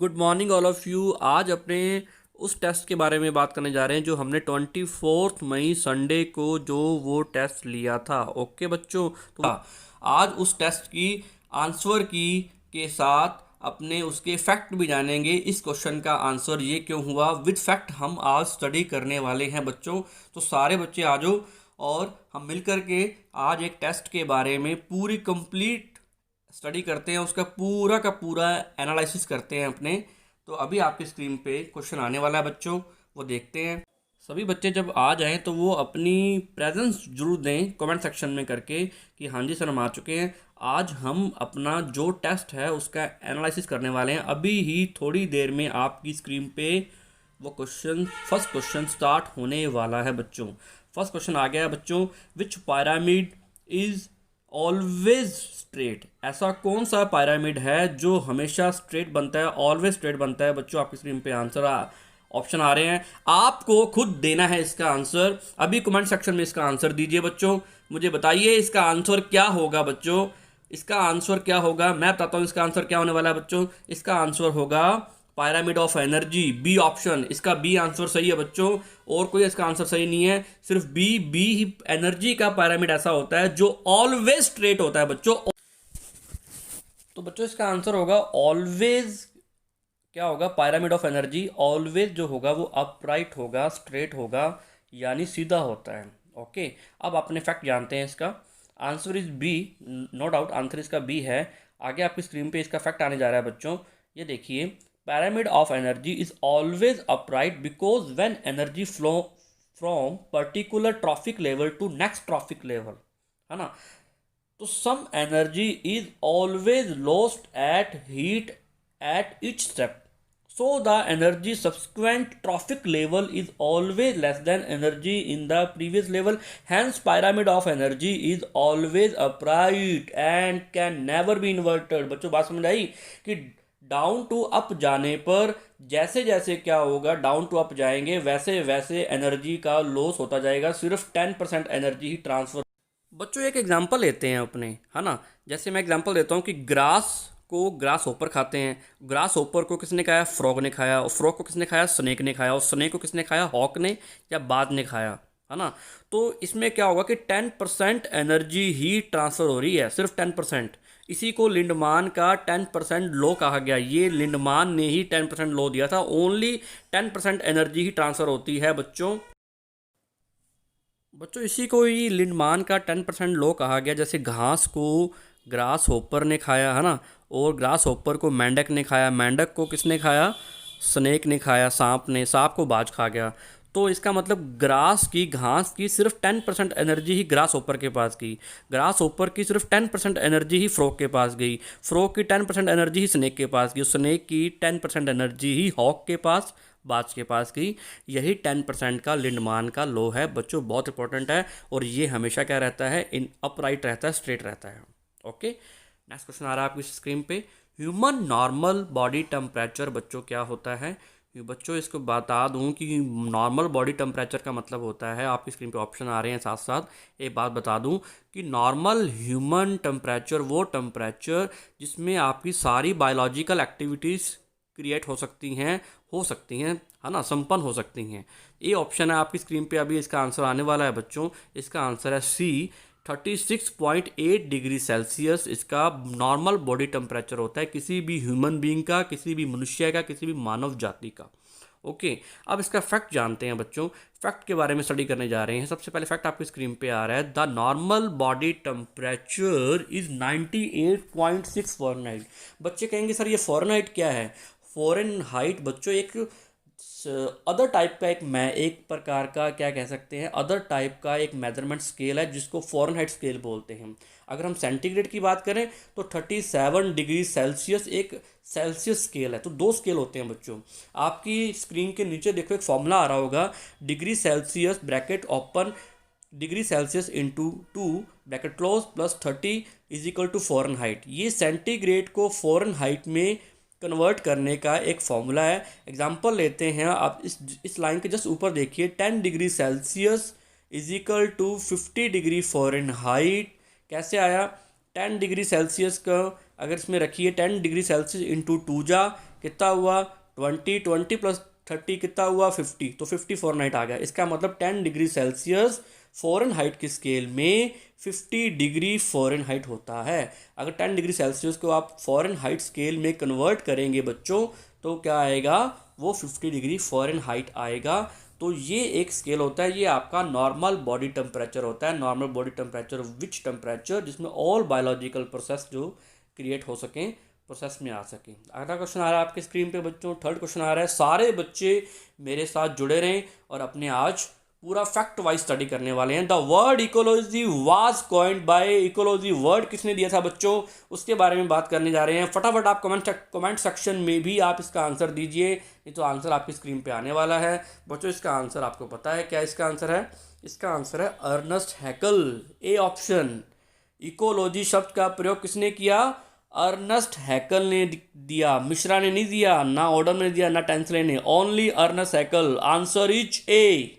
Good morning all of you. आज अपने उस टेस्ट के बारे में बात करने जा रहे हैं जो हमने 24 मई संडे को जो वो टेस्ट लिया था। ओके बच्चों, तो आज उस टेस्ट की आंसर की के साथ अपने उसके फैक्ट भी जानेंगे। इस क्वेश्चन का आंसर ये क्यों हुआ, विद फैक्ट हम आज स्टडी करने वाले हैं बच्चों। तो सारे बच्चे आ जाओ और हम मिलकर के आज एक टेस्ट के बारे में पूरी कंप्लीट स्टडी करते हैं, उसका पूरा का पूरा एनालिसिस करते हैं अपने। तो अभी आपकी स्क्रीन पे क्वेश्चन आने वाला है बच्चों, वो देखते हैं। सभी बच्चे जब आ जाएं तो वो अपनी प्रेजेंस जरूर दें कमेंट सेक्शन में करके कि हाँ जी सर हम आ चुके हैं। आज हम अपना जो टेस्ट है उसका एनालिसिस करने वाले हैं। अभी ही थोड़ी देर में आपकी स्क्रीन पे वो क्वेश्चन, फर्स्ट क्वेश्चन स्टार्ट होने वाला है बच्चों। फर्स्ट क्वेश्चन आ गया बच्चों, विच पिरामिड इज ऑलवेज स्ट्रेट। ऐसा कौन सा पिरामिड है जो हमेशा स्ट्रेट बनता है, ऑलवेज स्ट्रेट बनता है। बच्चों आपकी स्क्रीन पे आंसर ऑप्शन आ रहे हैं, आपको खुद देना है इसका आंसर। अभी कमेंट सेक्शन में इसका आंसर दीजिए बच्चों, मुझे बताइए इसका आंसर क्या होगा बच्चों। इसका आंसर क्या होगा मैं बताता हूँ। इसका आंसर क्या होने वाला है बच्चों, इसका आंसर होगा pyramid of energy, B option. इसका बी आंसर सही है बच्चों, और कोई इसका आंसर सही नहीं है, सिर्फ बी ही एनर्जी का पायरामिड ऐसा होता है जो ऑलवेज स्ट्रेट होता है बच्चों। तो बच्चों इसका आंसर होगा ऑलवेज, क्या होगा, पायरामिड ऑफ एनर्जी ऑलवेज जो होगा वो अपराइट होगा, स्ट्रेट होगा, यानी सीधा होता है। ओके, अब अपने फैक्ट जानते हैं। इसका answer is B, no doubt answer इसका बी है। आगे आपकी स्क्रीन पे इसका फैक्ट आने जा रहा है बच्चों, ये देखिए। pyramid of energy is always upright because when energy flow from particular trophic level to next trophic level, है ना, तो some energy is always lost at heat at each step, so the energy subsequent trophic level is always less than energy in the previous level. Hence pyramid of energy is always upright and can never be inverted। बच्चों बात समझ आई कि down to up जाने पर जैसे जैसे क्या होगा, डाउन टू अप जाएंगे वैसे वैसे एनर्जी का लॉस होता जाएगा, सिर्फ 10% एनर्जी ही ट्रांसफर। बच्चों एक एग्जांपल लेते हैं अपने, है ना। जैसे मैं एग्जांपल देता हूँ कि ग्रास होपर खाते हैं। ग्रास होपर को किसने खाया, फ्रॉग ने खाया। और फ्रॉग को किसने खाया, स्नेक ने खाया। और स्नेक को किसने खाया, हॉक ने या बाज ने खाया, है ना। तो इसमें क्या होगा कि 10% एनर्जी ही ट्रांसफ़र हो रही है, सिर्फ 10%। इसी को लिंडमान का 10% लॉ कहा गया। ये लिंडमान ने ही 10% लॉ दिया था, ओनली 10% एनर्जी ही ट्रांसफ़र होती है बच्चों। इसी को ही लिंडमान का 10% लॉ कहा गया। जैसे घास को ग्रास होपर ने खाया, है ना, और ग्रास होपर को मेंढक ने खाया। मेंढक को किसने खाया, स्नेक ने खाया। सांप ने, सांप को बाज खा गया। तो इसका मतलब घास की सिर्फ 10% एनर्जी ही ग्रास होपर के पास गई। ग्रास होपर की सिर्फ 10% एनर्जी ही फ्रॉग के पास गई। फ्रॉग की 10% एनर्जी ही स्नेक के पास गई। स्नेक की 10% एनर्जी ही हॉक के पास, बाज के पास गई। यही 10% का लिंडमान का लॉ है बच्चों, बहुत इंपॉर्टेंट है। और ये हमेशा क्या रहता है, इन अपराइट रहता है, स्ट्रेट रहता है। ओके, नेक्स्ट क्वेश्चन आ रहा है आपकी स्क्रीन पे। ह्यूमन नॉर्मल बॉडी टेम्परेचर बच्चों क्या होता है। बच्चों इसको बता दूं कि नॉर्मल बॉडी टेम्परेचर का मतलब होता है, आपकी स्क्रीन पे ऑप्शन आ रहे हैं साथ साथ। एक बात बता दूं कि नॉर्मल ह्यूमन टेम्परेचर वो टेम्परेचर जिसमें आपकी सारी बायोलॉजिकल एक्टिविटीज़ क्रिएट हो सकती हैं, है ना, संपन्न हो सकती हैं। ये ऑप्शन है आपकी स्क्रीन पे, अभी इसका आंसर आने वाला है बच्चों। इसका आंसर है सी, 36.8 डिग्री सेल्सियस इसका नॉर्मल बॉडी टेम्परेचर होता है किसी भी ह्यूमन बीइंग का, किसी भी मनुष्य का, किसी भी मानव जाति का। ओके, अब इसका फैक्ट जानते हैं बच्चों। फैक्ट के बारे में स्टडी करने जा रहे हैं। सबसे पहले फैक्ट आपकी स्क्रीन पे आ रहा है, the normal body temperature is 98.6 Fahrenheit. बच्चे कहेंगे सर ये फ़ारेनहाइट क्या है। फ़ारेनहाइट बच्चों एक अदर टाइप का एक प्रकार का क्या कह सकते हैं, अदर टाइप का एक मेजरमेंट स्केल है जिसको फ़ारेनहाइट स्केल बोलते हैं। अगर हम सेंटीग्रेड की बात करें तो 37 डिग्री सेल्सियस एक सेल्सियस स्केल है। तो दो स्केल होते हैं बच्चों। आपकी स्क्रीन के नीचे देखो एक फॉर्मूला आ रहा होगा, degree Celsius bracket open, degree Celsius into 2 bracket close plus 30 is equal to Fahrenheit. ये सेंटीग्रेड को फ़ारेनहाइट में कन्वर्ट करने का एक फॉर्मूला है। एग्जांपल लेते हैं, आप इस लाइन के जस्ट ऊपर देखिए, 10 degree Celsius is equal to 50 degree Fahrenheit. कैसे आया, 10 डिग्री सेल्सियस का अगर इसमें रखिए 10 डिग्री सेल्सियस इंटू 2 जा कितना हुआ 20, 20 + 30 कितना हुआ 50, तो 50 फ़ारेनहाइट आ गया। इसका मतलब 10 डिग्री सेल्सियस फ़ारेनहाइट की स्केल में 50 डिग्री फ़ारेनहाइट होता है। अगर 10 डिग्री सेल्सियस को आप फ़ारेनहाइट स्केल में कन्वर्ट करेंगे बच्चों, तो क्या आएगा, वो 50 डिग्री फ़ारेनहाइट आएगा। तो ये एक स्केल होता है, ये आपका नॉर्मल बॉडी टेम्परेचर होता है। Normal body temperature which temperature जिसमें ऑल बायोलॉजिकल प्रोसेस जो क्रिएट हो सकें, प्रोसेस में आ सकें। अगला क्वेश्चन आ रहा है आपके स्क्रीन पे बच्चों, थर्ड क्वेश्चन आ रहा है। सारे बच्चे मेरे साथ जुड़े रहें और अपने आज पूरा फैक्ट वाइज स्टडी करने वाले हैं। The word ecology was coined bye, ecology word किसने दिया था बच्चों, उसके बारे में बात करने जा रहे हैं। फटाफट आप कमेंट सेक्शन में भी आप इसका आंसर दीजिए, नहीं तो आंसर आपकी स्क्रीन पे आने वाला है बच्चों। इसका आंसर आपको पता है क्या इसका आंसर है? इसका आंसर है अर्नेस्ट हैकल, ए ऑप्शन। इकोलॉजी शब्द का प्रयोग किसने किया? अर्नेस्ट हैकल ने दिया, मिश्रा ने नहीं दिया, ना ऑडम ने दिया, ना टेंसले ने, only Ernst Haeckel. Answer is A.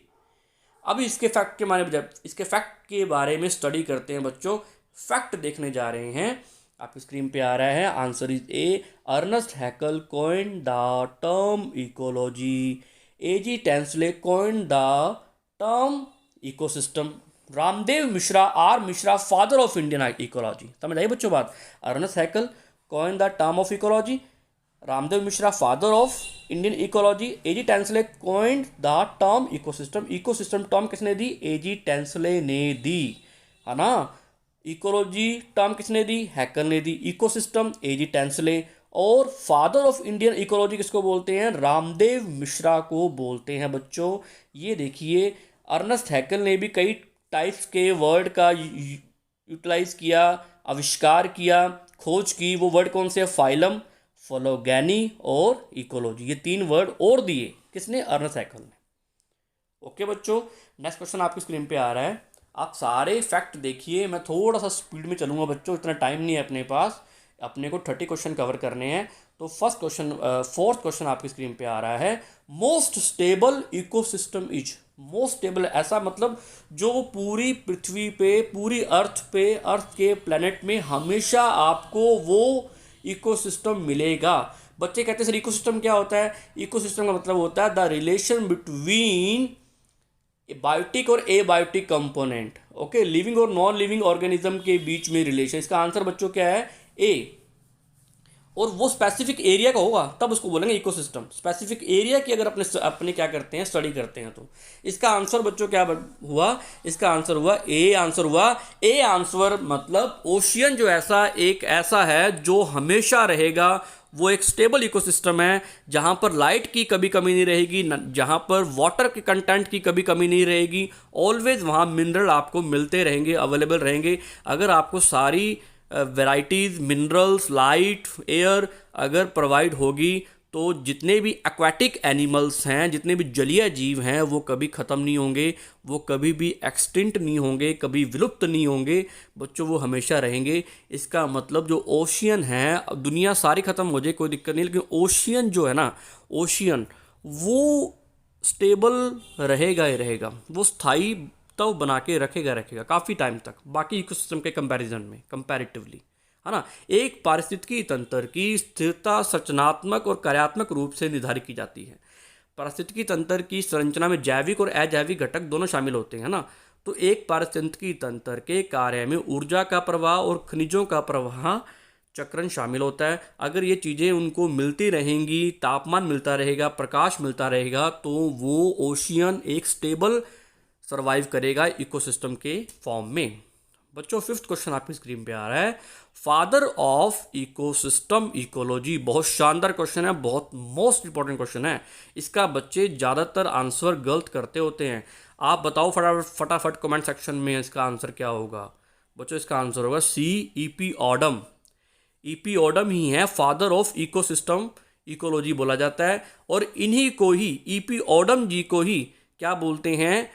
अभी इसके फैक्ट के बारे में स्टडी करते हैं बच्चों। फैक्ट देखने जा रहे हैं, आपकी स्क्रीन पे आ रहा है। Answer is A, Ernst Haeckel coined the term ecology, AG Tansley coined the term ecosystem, Ramdev Mishra R Mishra father of Indian ecology. समझ आई बच्चों बात? Ernst Haeckel coined the term of ecology, Ramdev Mishra father of Indian ecology, AG Tansley coined the term ecosystem. Ecosystem term किसने दी? एजी Tansley ने दी, है ना। Ecology term किसने दी? हैकल ने दी। इकोसिस्टम एजी टेंसले। और फादर ऑफ इंडियन इकोलॉजी किसको बोलते हैं? रामदेव मिश्रा को बोलते हैं बच्चों। ये देखिए, अर्नेस्ट हैकल ने भी कई टाइप्स के वर्ड का यूटिलाइज किया, आविष्कार किया, खोज की। वो वर्ड कौन से है? फाइलम, फोलोगैनी और इकोलॉजी। ये 3 वर्ड और दिए किसने? अर्नेस्ट हैकल ने। ओके बच्चों, नेक्स्ट क्वेश्चन आपकी स्क्रीन पे आ रहा है। आप सारे फैक्ट देखिए, मैं थोड़ा सा स्पीड में चलूँगा बच्चों, इतना टाइम नहीं है अपने पास। अपने को 30 क्वेश्चन कवर करने हैं। तो फोर्थ क्वेश्चन आपकी स्क्रीन पे आ रहा है। Most stable ecosystem is, most stable ऐसा मतलब जो पूरी पृथ्वी पे, पूरी अर्थ के प्लेनेट में हमेशा आपको वो इकोसिस्टम मिलेगा। बच्चे कहते हैं सर इकोसिस्टम क्या होता है? इकोसिस्टम का मतलब होता है द रिलेशन बिटवीन बायोटिक और एबायोटिक कंपोनेंट। ओके, लिविंग और नॉन लिविंग ऑर्गेनिज्म के बीच में रिलेशन। इसका आंसर बच्चों क्या है? ए। और वो स्पेसिफिक एरिया का होगा तब उसको बोलेंगे इकोसिस्टम। स्पेसिफिक एरिया की अगर अपने क्या करते हैं, स्टडी करते हैं, तो इसका आंसर बच्चों क्या हुआ? इसका आंसर हुआ ए। आंसर हुआ ए। आंसर मतलब ओशियन जो ऐसा है जो हमेशा रहेगा। वो एक स्टेबल इकोसिस्टम है जहाँ पर लाइट की कभी कमी नहीं रहेगी, जहाँ पर वाटर के कंटेंट की कभी कमी नहीं रहेगी। ऑलवेज वहाँ मिनरल आपको मिलते रहेंगे, अवेलेबल रहेंगे। अगर आपको सारी वैराइटीज़, मिनरल्स, लाइट, एयर अगर प्रोवाइड होगी, तो जितने भी एक्वाटिक एनिमल्स हैं, जितने भी जलीय जीव हैं, वो कभी ख़त्म नहीं होंगे, वो कभी भी एक्सटिंक्ट नहीं होंगे, कभी विलुप्त नहीं होंगे बच्चों, वो हमेशा रहेंगे। इसका मतलब जो ओशियन है, दुनिया सारी ख़त्म हो जाए कोई दिक्कत नहीं, लेकिन ओशियन जो है ना, ओशियन वो स्टेबल रहेगा ही रहेगा, वो स्थायी तो बना के रखेगा काफ़ी टाइम तक, बाकी इकोसिस्टम के कंपैरिजन में, कंपैरेटिवली, है ना। एक पारिस्थितिकी तंत्र की स्थिरता संरचनात्मक और कार्यात्मक रूप से निर्धारित की जाती है। पारिस्थितिकी तंत्र की संरचना में जैविक और अजैविक घटक दोनों शामिल होते हैं ना। तो एक पारिस्थितिकी तंत्र के कार्य में ऊर्जा का प्रवाह और खनिजों का प्रवाह चक्रण शामिल होता है। अगर ये चीज़ें उनको मिलती रहेंगी, तापमान मिलता रहेगा, प्रकाश मिलता रहेगा, तो वो ओशियन एक स्टेबल सर्वाइव करेगा इकोसिस्टम के फॉर्म में। बच्चों, 5th क्वेश्चन आपकी स्क्रीन पे आ रहा है। फादर ऑफ इकोसिस्टम इकोलॉजी, बहुत शानदार क्वेश्चन है, बहुत मोस्ट इंपॉर्टेंट क्वेश्चन है। इसका बच्चे ज़्यादातर आंसर गलत करते होते हैं। आप बताओ फटाफट कमेंट सेक्शन में इसका आंसर क्या होगा बच्चों? इसका आंसर होगा सी, ईपी ऑडम। ईपी ऑडम ही है फादर ऑफ इकोसिस्टम इकोलॉजी बोला जाता है। और इन्हीं को ही, ईपी ऑडम जी को ही क्या बोलते हैं?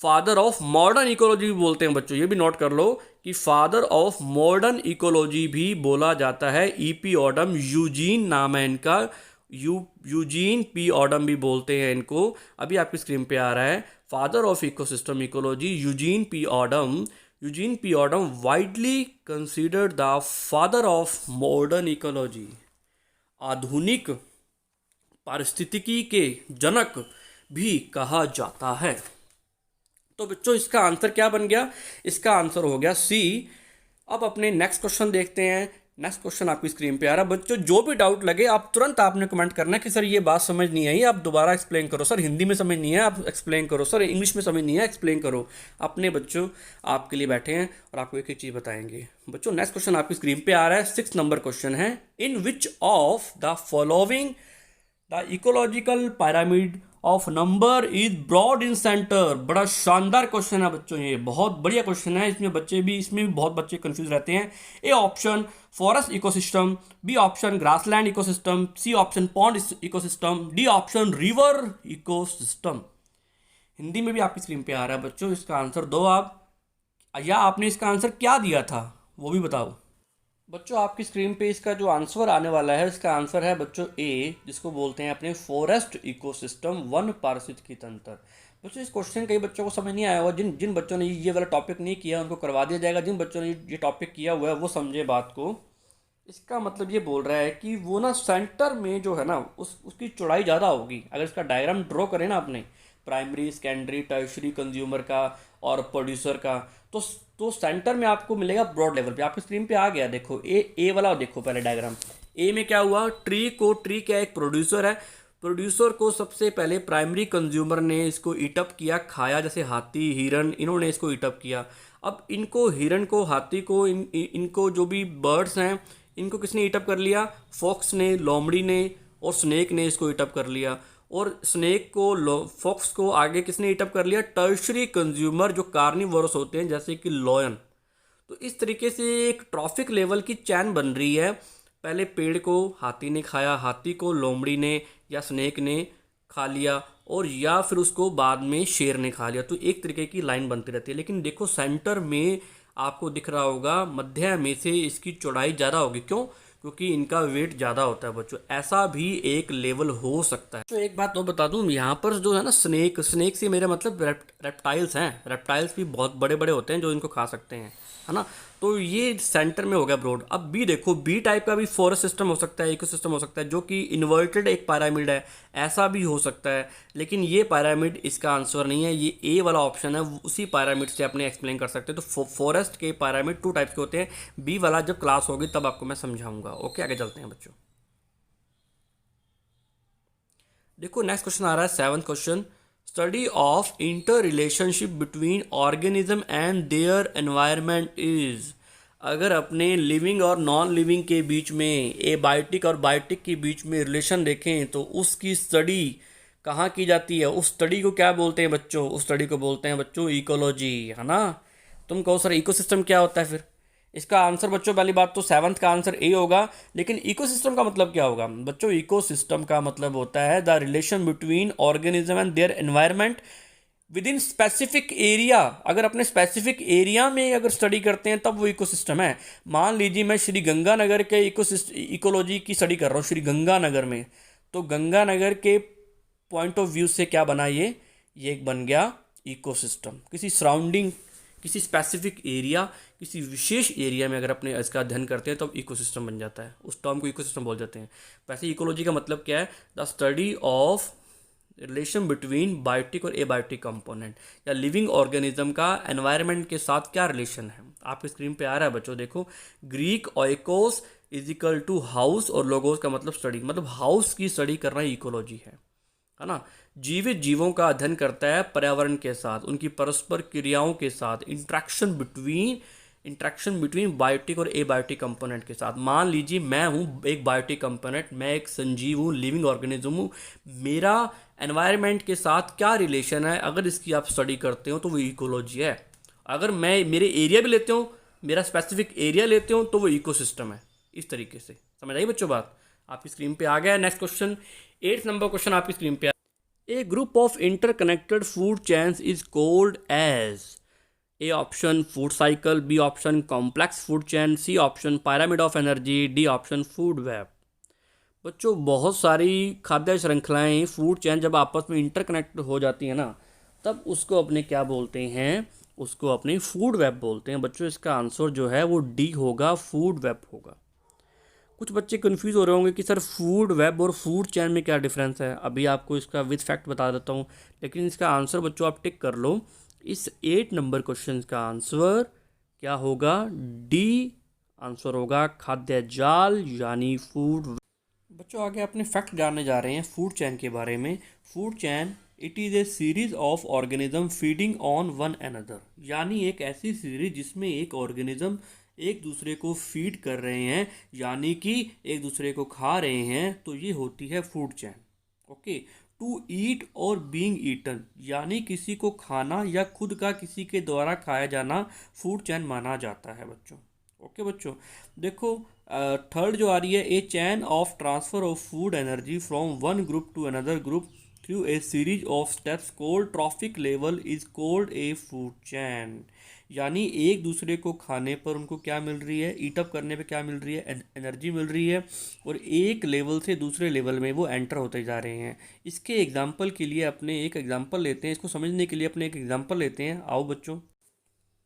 फादर ऑफ मॉडर्न इकोलॉजी भी बोलते हैं बच्चों। ये भी नोट कर लो कि फादर ऑफ मॉडर्न इकोलॉजी भी बोला जाता है। ईपी ऑडम, यूजीन नाम है इनका, यूजीन पी ऑडम भी बोलते हैं इनको। अभी आपकी स्क्रीन पे आ रहा है father of ecosystem ecology, Eugene P Odum. Eugene P Odum widely considered the father of modern ecology. आधुनिक पारिस्थितिकी के जनक भी कहा जाता है। तो बच्चों इसका आंसर क्या बन गया? इसका आंसर हो गया सी। अब अपने नेक्स्ट क्वेश्चन देखते हैं। नेक्स्ट क्वेश्चन आपकी स्क्रीन पे आ रहा है। बच्चों जो भी डाउट लगे आप तुरंत आपने कमेंट करना है कि सर ये बात समझ नहीं आई, आप दोबारा एक्सप्लेन करो। सर हिंदी में समझ नहीं है, आप एक्सप्लेन करो। सर इंग्लिश में समझ नहीं है, एक्सप्लेन करो। अपने बच्चों आपके लिए बैठे हैं और आपको एक एक चीज़ बताएंगे। बच्चों नेक्स्ट क्वेश्चन आपकी स्क्रीन पे आ रहा है। 6 नंबर क्वेश्चन है। In which of the following the ecological pyramid of number is broad in centre. बड़ा शानदार क्वेश्चन है बच्चों, ये बहुत बढ़िया क्वेश्चन है। इसमें भी बहुत बच्चे कंफ्यूज रहते हैं। A option forest ecosystem, B option grassland ecosystem, C option pond ecosystem, D option river ecosystem. Hindi में भी आपकी स्क्रीन पे आ रहा है बच्चों, इसका आंसर दो आप, या आपने इसका आंसर क्या दिया था वो भी बताओ। बच्चों आपकी स्क्रीन पे इसका जो आंसर आने वाला है, इसका आंसर है बच्चों ए, जिसको बोलते हैं अपने फॉरेस्ट इकोसिस्टम, वन पारिस्थितिकी तंत्र। बच्चों इस क्वेश्चन कई बच्चों को समझ नहीं आया हुआ। जिन जिन बच्चों ने ये वाला टॉपिक नहीं किया उनको करवा दिया जाएगा। जिन बच्चों ने ये टॉपिक किया हुआ है वो समझे बात को। इसका मतलब ये बोल रहा है कि वो ना सेंटर में जो है ना उसकी चौड़ाई ज़्यादा होगी। अगर इसका डायग्राम ड्रॉ करें ना अपने, प्राइमरी, सेकेंडरी, टर्शियरी कंज्यूमर का और प्रोड्यूसर का, तो सेंटर में आपको मिलेगा ब्रॉड लेवल पे। आपकी स्क्रीन पे आ गया, देखो ए वाला देखो पहले डायग्राम। ए में क्या हुआ, ट्री क्या एक प्रोड्यूसर है। प्रोड्यूसर को सबसे पहले प्राइमरी कंज्यूमर ने इसको ईटअप किया, खाया, जैसे हाथी, हिरन, इन्होंने इसको ईटअप किया। अब इनको, हिरन को, हाथी को, इनको जो भी बर्ड्स हैं इनको किसने ईटअप कर लिया? फॉक्स ने, लोमड़ी ने और स्नेक ने इसको ईटअप कर लिया। और स्नेक को, फॉक्स को आगे किसने ईटअप कर लिया? टर्शरी कंज्यूमर जो कार्निवोरस होते हैं, जैसे कि लॉयन। तो इस तरीके से एक ट्रॉफिक लेवल की चैन बन रही है। पहले पेड़ को हाथी ने खाया, हाथी को लोमड़ी ने या स्नेक ने खा लिया, और या फिर उसको बाद में शेर ने खा लिया। तो एक तरीके की लाइन बनती रहती है। लेकिन देखो सेंटर में आपको दिख रहा होगा, मध्य में से इसकी चौड़ाई ज़्यादा होगी। क्यों? क्योंकि इनका वेट ज़्यादा होता है बच्चों। ऐसा भी एक लेवल हो सकता है। तो एक बात और बता दूं, यहाँ पर जो है ना स्नेक से मेरा मतलब रेप्टाइल्स हैं। रेप्टाइल्स भी बहुत बड़े बड़े होते हैं जो इनको खा सकते हैं, है ना। तो ये सेंटर में हो गया ब्रॉड। अब बी देखो, बी टाइप का भी फॉरेस्ट सिस्टम हो सकता है, इकोसिस्टम हो सकता है, जो कि इन्वर्टेड एक पिरामिड है, ऐसा भी हो सकता है। लेकिन ये पिरामिड इसका आंसर नहीं है। ये ए वाला ऑप्शन है, उसी पिरामिड से अपने एक्सप्लेन कर सकते हैं। तो फॉरेस्ट के पिरामिड 2 टाइप्स के होते हैं। बी वाला जब क्लास होगी तब आपको मैं समझाऊंगा। ओके, आगे चलते हैं बच्चों। देखो नेक्स्ट क्वेश्चन आ रहा है, 7th question. Study of inter relationship between organism and their environment is. अगर अपने लिविंग और नॉन लिविंग के बीच में, एबायोटिक और बायोटिक के बीच में रिलेशन देखें तो उसकी स्टडी कहाँ की जाती है? उस स्टडी को क्या बोलते हैं बच्चों? उस स्टडी को बोलते हैं बच्चों इकोलॉजी, है ना। तुम कहो सर इकोसिस्टम क्या होता है? फिर इसका आंसर बच्चों, पहली बात तो 7th का आंसर ए होगा। लेकिन इकोसिस्टम का मतलब क्या होगा बच्चों? इकोसिस्टम का मतलब होता है the relation between organism and their environment with in specific area. अगर अपने स्पेसिफिक एरिया में अगर स्टडी करते हैं तब वो इकोसिस्टम है। मान लीजिए मैं श्री गंगानगर के इकोलॉजी की स्टडी कर रहा हूँ, श्री गंगानगर में, तो गंगानगर के पॉइंट ऑफ व्यू से क्या बना ये एक बन गया इकोसिस्टम। किसी सराउंडिंग, किसी स्पेसिफिक एरिया, किसी विशेष एरिया में अगर अपने इसका अध्ययन करते हैं तो इकोसिस्टम बन जाता है। उस टर्म को इकोसिस्टम बोल जाते हैं। वैसे इकोलॉजी का मतलब क्या है? The study of relation between biotic और एबायोटिक कंपोनेंट, या लिविंग ऑर्गेनिज्म का एनवायरनमेंट के साथ क्या रिलेशन है। आपकी स्क्रीन पे आ रहा है बच्चों, देखो। Greek oikos is equal to house, और लोगोस का मतलब स्टडी, मतलब हाउस की स्टडी करना इकोलॉजी है ना। जीवित जीवों का अध्ययन करता है पर्यावरण के साथ, उनकी परस्पर क्रियाओं के साथ, इंट्रैक्शन बिटवीन बायोटिक और एबायोटिक कंपोनेंट के साथ। मान लीजिए मैं हूँ एक बायोटिक कंपोनेंट, मैं एक संजीव हूँ, लिविंग ऑर्गेनिज्म हूँ। मेरा एनवायरनमेंट के साथ क्या रिलेशन है, अगर इसकी आप स्टडी करते हो तो वो इकोलॉजी है। अगर मैं मेरे एरिया भी लेते हूँ, मेरा स्पेसिफिक एरिया लेते हूँ, तो वो इकोसिस्टम है। इस तरीके से समझ आई बच्चों बात? आपकी स्क्रीन पे आ गया next question. 8th number question आपकी स्क्रीन पे। A group of interconnected food chains is called as A option food cycle, B option complex food chain, C option pyramid of energy, D option food web। बच्चों बहुत सारी खाद्य श्रृंखलाएं, food chain जब आपस में इंटरकनेक्ट हो जाती हैं ना, तब उसको अपने क्या बोलते हैं? उसको अपने फूड वेब बोलते हैं। बच्चों इसका आंसर जो है वो डी होगा, फूड वेब होगा। कुछ बच्चे कंफ्यूज हो रहे होंगे कि सर फूड वेब और फूड चैन में क्या डिफरेंस है। अभी आपको इसका विद फैक्ट बता देता हूँ, लेकिन इसका आंसर बच्चों आप टिक कर लो। इस 8 नंबर क्वेश्चन का आंसर क्या होगा? डी आंसर होगा, खाद्य जाल यानी फूड। बच्चों आगे अपने फैक्ट जानने जा रहे हैं फूड चैन के बारे में। Food chain it is a series of organism feeding on one another, यानी एक ऐसी सीरीज जिसमें एक ऑर्गेनिज्म एक दूसरे को फीड कर रहे हैं, यानी कि एक दूसरे को खा रहे हैं, तो ये होती है food chain. Okay. To eat और बीइंग ईटन, यानी किसी को खाना या खुद का किसी के द्वारा खाया जाना फूड चैन माना जाता है बच्चों। ओके बच्चों, देखो थर्ड जो आ रही है, a chain of transfer of food energy from one group to another group through a series of steps called trophic level is called a food chain, यानी एक दूसरे को खाने पर उनको क्या मिल रही है, ईटअप करने पे क्या मिल रही है, एनर्जी मिल रही है, और एक लेवल से दूसरे लेवल में वो एंटर होते जा रहे हैं। इसके एग्जाम्पल के लिए अपने एक एग्जाम्पल लेते हैं, इसको समझने के लिए अपने एक एग्जाम्पल लेते हैं। आओ बच्चों,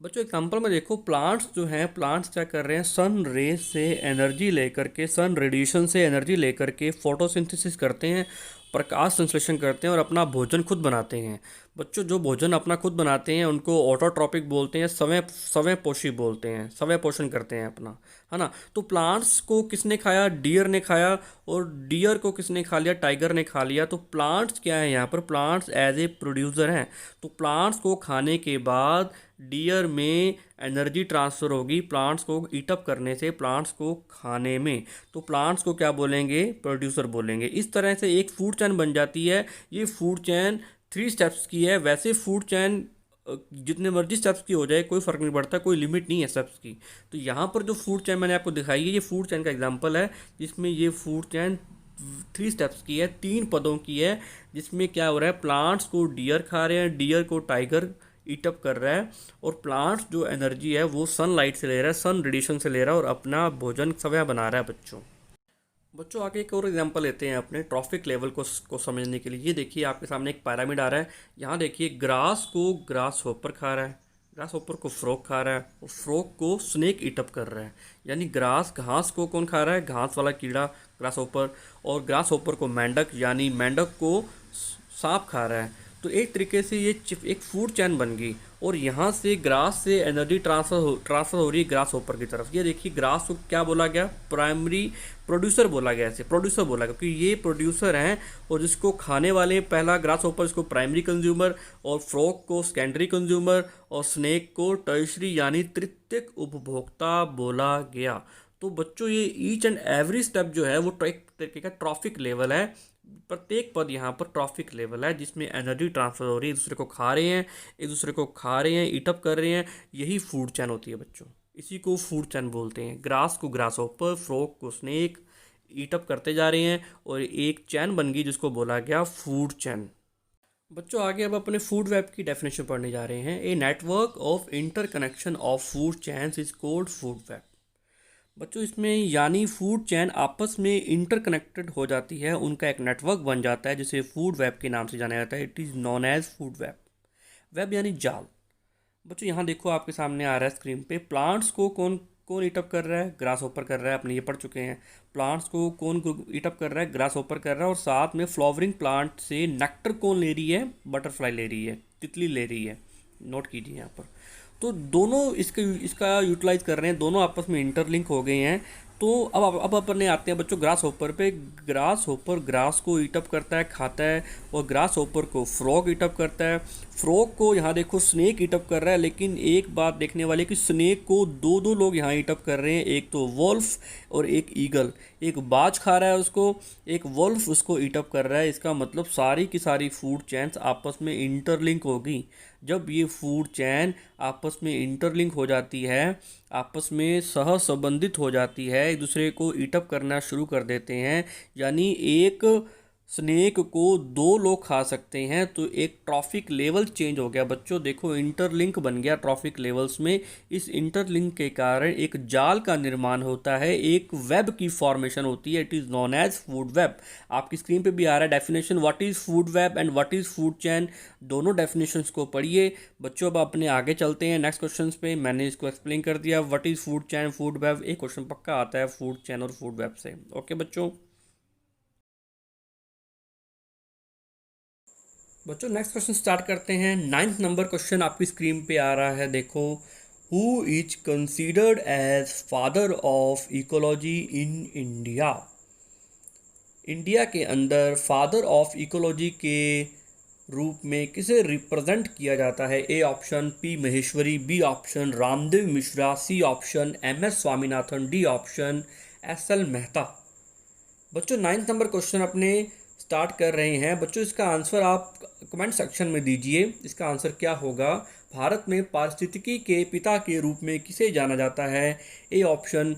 एग्जाम्पल में देखो, प्लांट्स जो हैं, प्लांट्स क्या कर रहे हैं, सन रेज से एनर्जी लेकर के, सन रेडिएशन से एनर्जी लेकर के फोटोसिंथेसिस करते हैं, प्रकाश संश्लेषण करते हैं और अपना भोजन खुद बनाते हैं। बच्चों जो भोजन अपना खुद बनाते हैं उनको ऑटोट्रॉपिक बोलते हैं, स्वयं स्वयं पोषी बोलते हैं, स्वयं पोषण करते हैं अपना, है ना। तो प्लांट्स को किसने खाया? डियर ने खाया। और डियर को किसने खा लिया? टाइगर ने खा लिया। तो प्लांट्स क्या है यहाँ पर? प्लांट्स एज ए प्रोड्यूसर हैं। तो प्लांट्स को खाने के बाद डियर में एनर्जी ट्रांसफ़र होगी प्लांट्स को ईटअप करने से प्लांट्स को खाने में, तो प्लांट्स को क्या बोलेंगे? प्रोड्यूसर बोलेंगे। इस तरह से एक फूड चैन बन जाती है। ये फूड चैन 3 स्टेप्स की है। वैसे फूड चैन जितने मर्जी स्टेप्स की हो जाए कोई फ़र्क नहीं पड़ता, कोई लिमिट नहीं है स्टेप्स की। तो यहाँ पर जो फूड चैन मैंने आपको दिखाई है, ये फूड चैन का एग्जाम्पल है, जिसमें ये फूड चैन 3 स्टेप्स की है, 3 पदों की है, जिसमें क्या हो रहा है, प्लांट्स को डियर खा रहे हैं, डियर को टाइगर ईटअप कर रहा है, और प्लांट्स जो एनर्जी है वो सनलाइट से ले रहा है, सन रेडिएशन से ले रहा है, और अपना भोजन स्वयं बना रहा है बच्चों आगे एक और एग्जांपल लेते हैं अपने ट्रॉफिक लेवल को समझने के लिए। ये देखिए आपके सामने एक पिरामिड आ रहा है। यहाँ देखिए ग्रास को ग्रास होपर खा रहा है, ग्रास होपर को फ्रॉग खा रहा है, और फ्रॉग को स्नेक ईटअप कर रहा है। यानी ग्रास घास को कौन खा रहा है? घास वाला कीड़ा ग्रास होपर, और ग्रास होपर को मेंढक यानी मेंढक को सांप खा रहा है। तो एक तरीके से ये एक फूड चैन बन गई, और यहाँ से ग्रास से एनर्जी ट्रांसफ़र हो रही है ग्रास होपर की तरफ। ये देखिए ग्रास को क्या बोला गया? प्राइमरी प्रोड्यूसर बोला गया, ऐसे प्रोड्यूसर बोला गया क्योंकि ये प्रोड्यूसर हैं, और जिसको खाने वाले पहला ग्रास होपर इसको प्राइमरी कंज्यूमर, और फ्रॉग को सेकेंडरी कंज्यूमर, और स्नेक को टर्शरी यानी तृतीयक उपभोक्ता बोला गया। तो बच्चों ये ईच एंड एवरी स्टेप जो है वो एक तरीके का ट्रॉफिक लेवल है। प्रत्येक पद यहाँ पर ट्रॉफिक लेवल है, जिसमें एनर्जी ट्रांसफर हो रही है, एक दूसरे को खा रहे हैं, एक दूसरे को खा रहे हैं, ईटअप कर रहे हैं। यही फूड चैन होती है बच्चों, इसी को फूड चैन बोलते हैं। ग्रास को ग्रास होपर, फ्रॉग को स्नेक ईटअप करते जा रहे हैं, और एक चैन बन गई जिसको बोला गया फूड चैन। बच्चों आगे अब अपने फूड वेब की डेफिनेशन पढ़ने जा रहे हैं। A network of interconnection of food chains is called food web. बच्चों इसमें यानी फूड चैन आपस में इंटरकनेक्टेड हो जाती है, उनका एक नेटवर्क बन जाता है जिसे फूड वेब के नाम से जाना जाता है। It is known as food web. Web यानी जाल। बच्चों यहाँ देखो आपके सामने आ रहा है स्क्रीन पे, प्लांट्स को कौन कौन ईटअप कर रहा है? ग्रास होपर कर रहा है, अपने ये पढ़ चुके हैं। प्लांट्स को कौन ईटअप कर रहा है? ग्रास होपर कर रहा है, और साथ में फ्लावरिंग प्लांट से नेक्टर कौन ले रही है? बटरफ्लाई ले रही है, तितली ले रही है। नोट कीजिए यहाँ पर। तो दोनों इसका यूटिलाइज कर रहे हैं, दोनों आपस में इंटरलिंक हो गए हैं। तो अब अपने आते हैं बच्चों ग्रास होपर पे। ग्रास होपर ग्रास को ईटअप करता है, खाता है, और ग्रास होपर को फ्रॉग ईटअप करता है। फ्रॉग को यहाँ देखो स्नेक ईटअप कर रहा है, लेकिन एक बात देखने वाली कि स्नेक को दो लोग यहाँ ईटअप कर रहे हैं, एक तो वोल्फ और एक ईगल। एक बाज खा रहा है उसको, एक वोल्फ उसको ईटअप कर रहा है। इसका मतलब सारी की सारी फूड चैन्स आपस में इंटरलिंक होगी। जब ये फूड चैन आपस में इंटरलिंक हो जाती है, आपस में सह संबंधित हो जाती है, एक दूसरे को ईटअप करना शुरू कर देते हैं, यानी एक स्नेक को 2 लोग खा सकते हैं, तो एक ट्रॉफिक लेवल चेंज हो गया बच्चों। देखो इंटरलिंक बन गया ट्रॉफिक लेवल्स में। इस इंटरलिंक के कारण एक जाल का निर्माण होता है, एक वेब की फॉर्मेशन होती है। It is known as food web. आपकी स्क्रीन पे भी आ रहा है definition, what is food web and what is food chain. दोनों डेफिनेशंस को पढ़िए बच्चों। अब अपने आगे चलते हैं नेक्स्ट क्वेश्चन पे। मैंने इसको एक्सप्लेन कर दिया what is food chain, food web. एक क्वेश्चन पक्का आता है फूड चेन और फूड वेब से। ओके बच्चों। बच्चों नेक्स्ट क्वेश्चन स्टार्ट करते हैं। 9th नंबर क्वेश्चन आपकी स्क्रीन पे आ रहा है, देखो। Who is considered as father of ecology in India. India के अंदर फादर ऑफ इकोलॉजी के रूप में किसे रिप्रेजेंट किया जाता है? A option P Maheshwari, B option Ramdev Mishra, C option M S Swaminathan, D option S L Mehta. बच्चों 9th नंबर क्वेश्चन अपने स्टार्ट कर रहे हैं। बच्चों इसका आंसर आप कमेंट सेक्शन में दीजिए। इसका आंसर क्या होगा? भारत में पारिस्थितिकी के पिता के रूप में किसे जाना जाता है? A option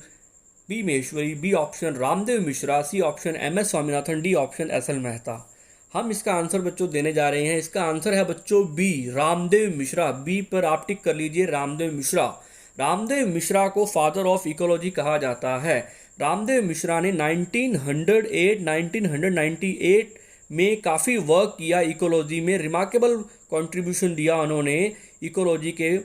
B Maheshwari, B option Ramdev Mishra, C option M S Swaminathan, D option S L Mehta. हम इसका आंसर बच्चों देने जा रहे हैं। इसका आंसर है बच्चों बी रामदेव मिश्रा। बी पर आप टिक कर लीजिए, रामदेव मिश्रा। रामदेव मिश्रा को फादर ऑफ इकोलॉजी कहा जाता है। रामदेव मिश्रा ने 1908 में काफ़ी वर्क किया इकोलॉजी में, रिमार्केबल कंट्रीब्यूशन दिया उन्होंने इकोलॉजी के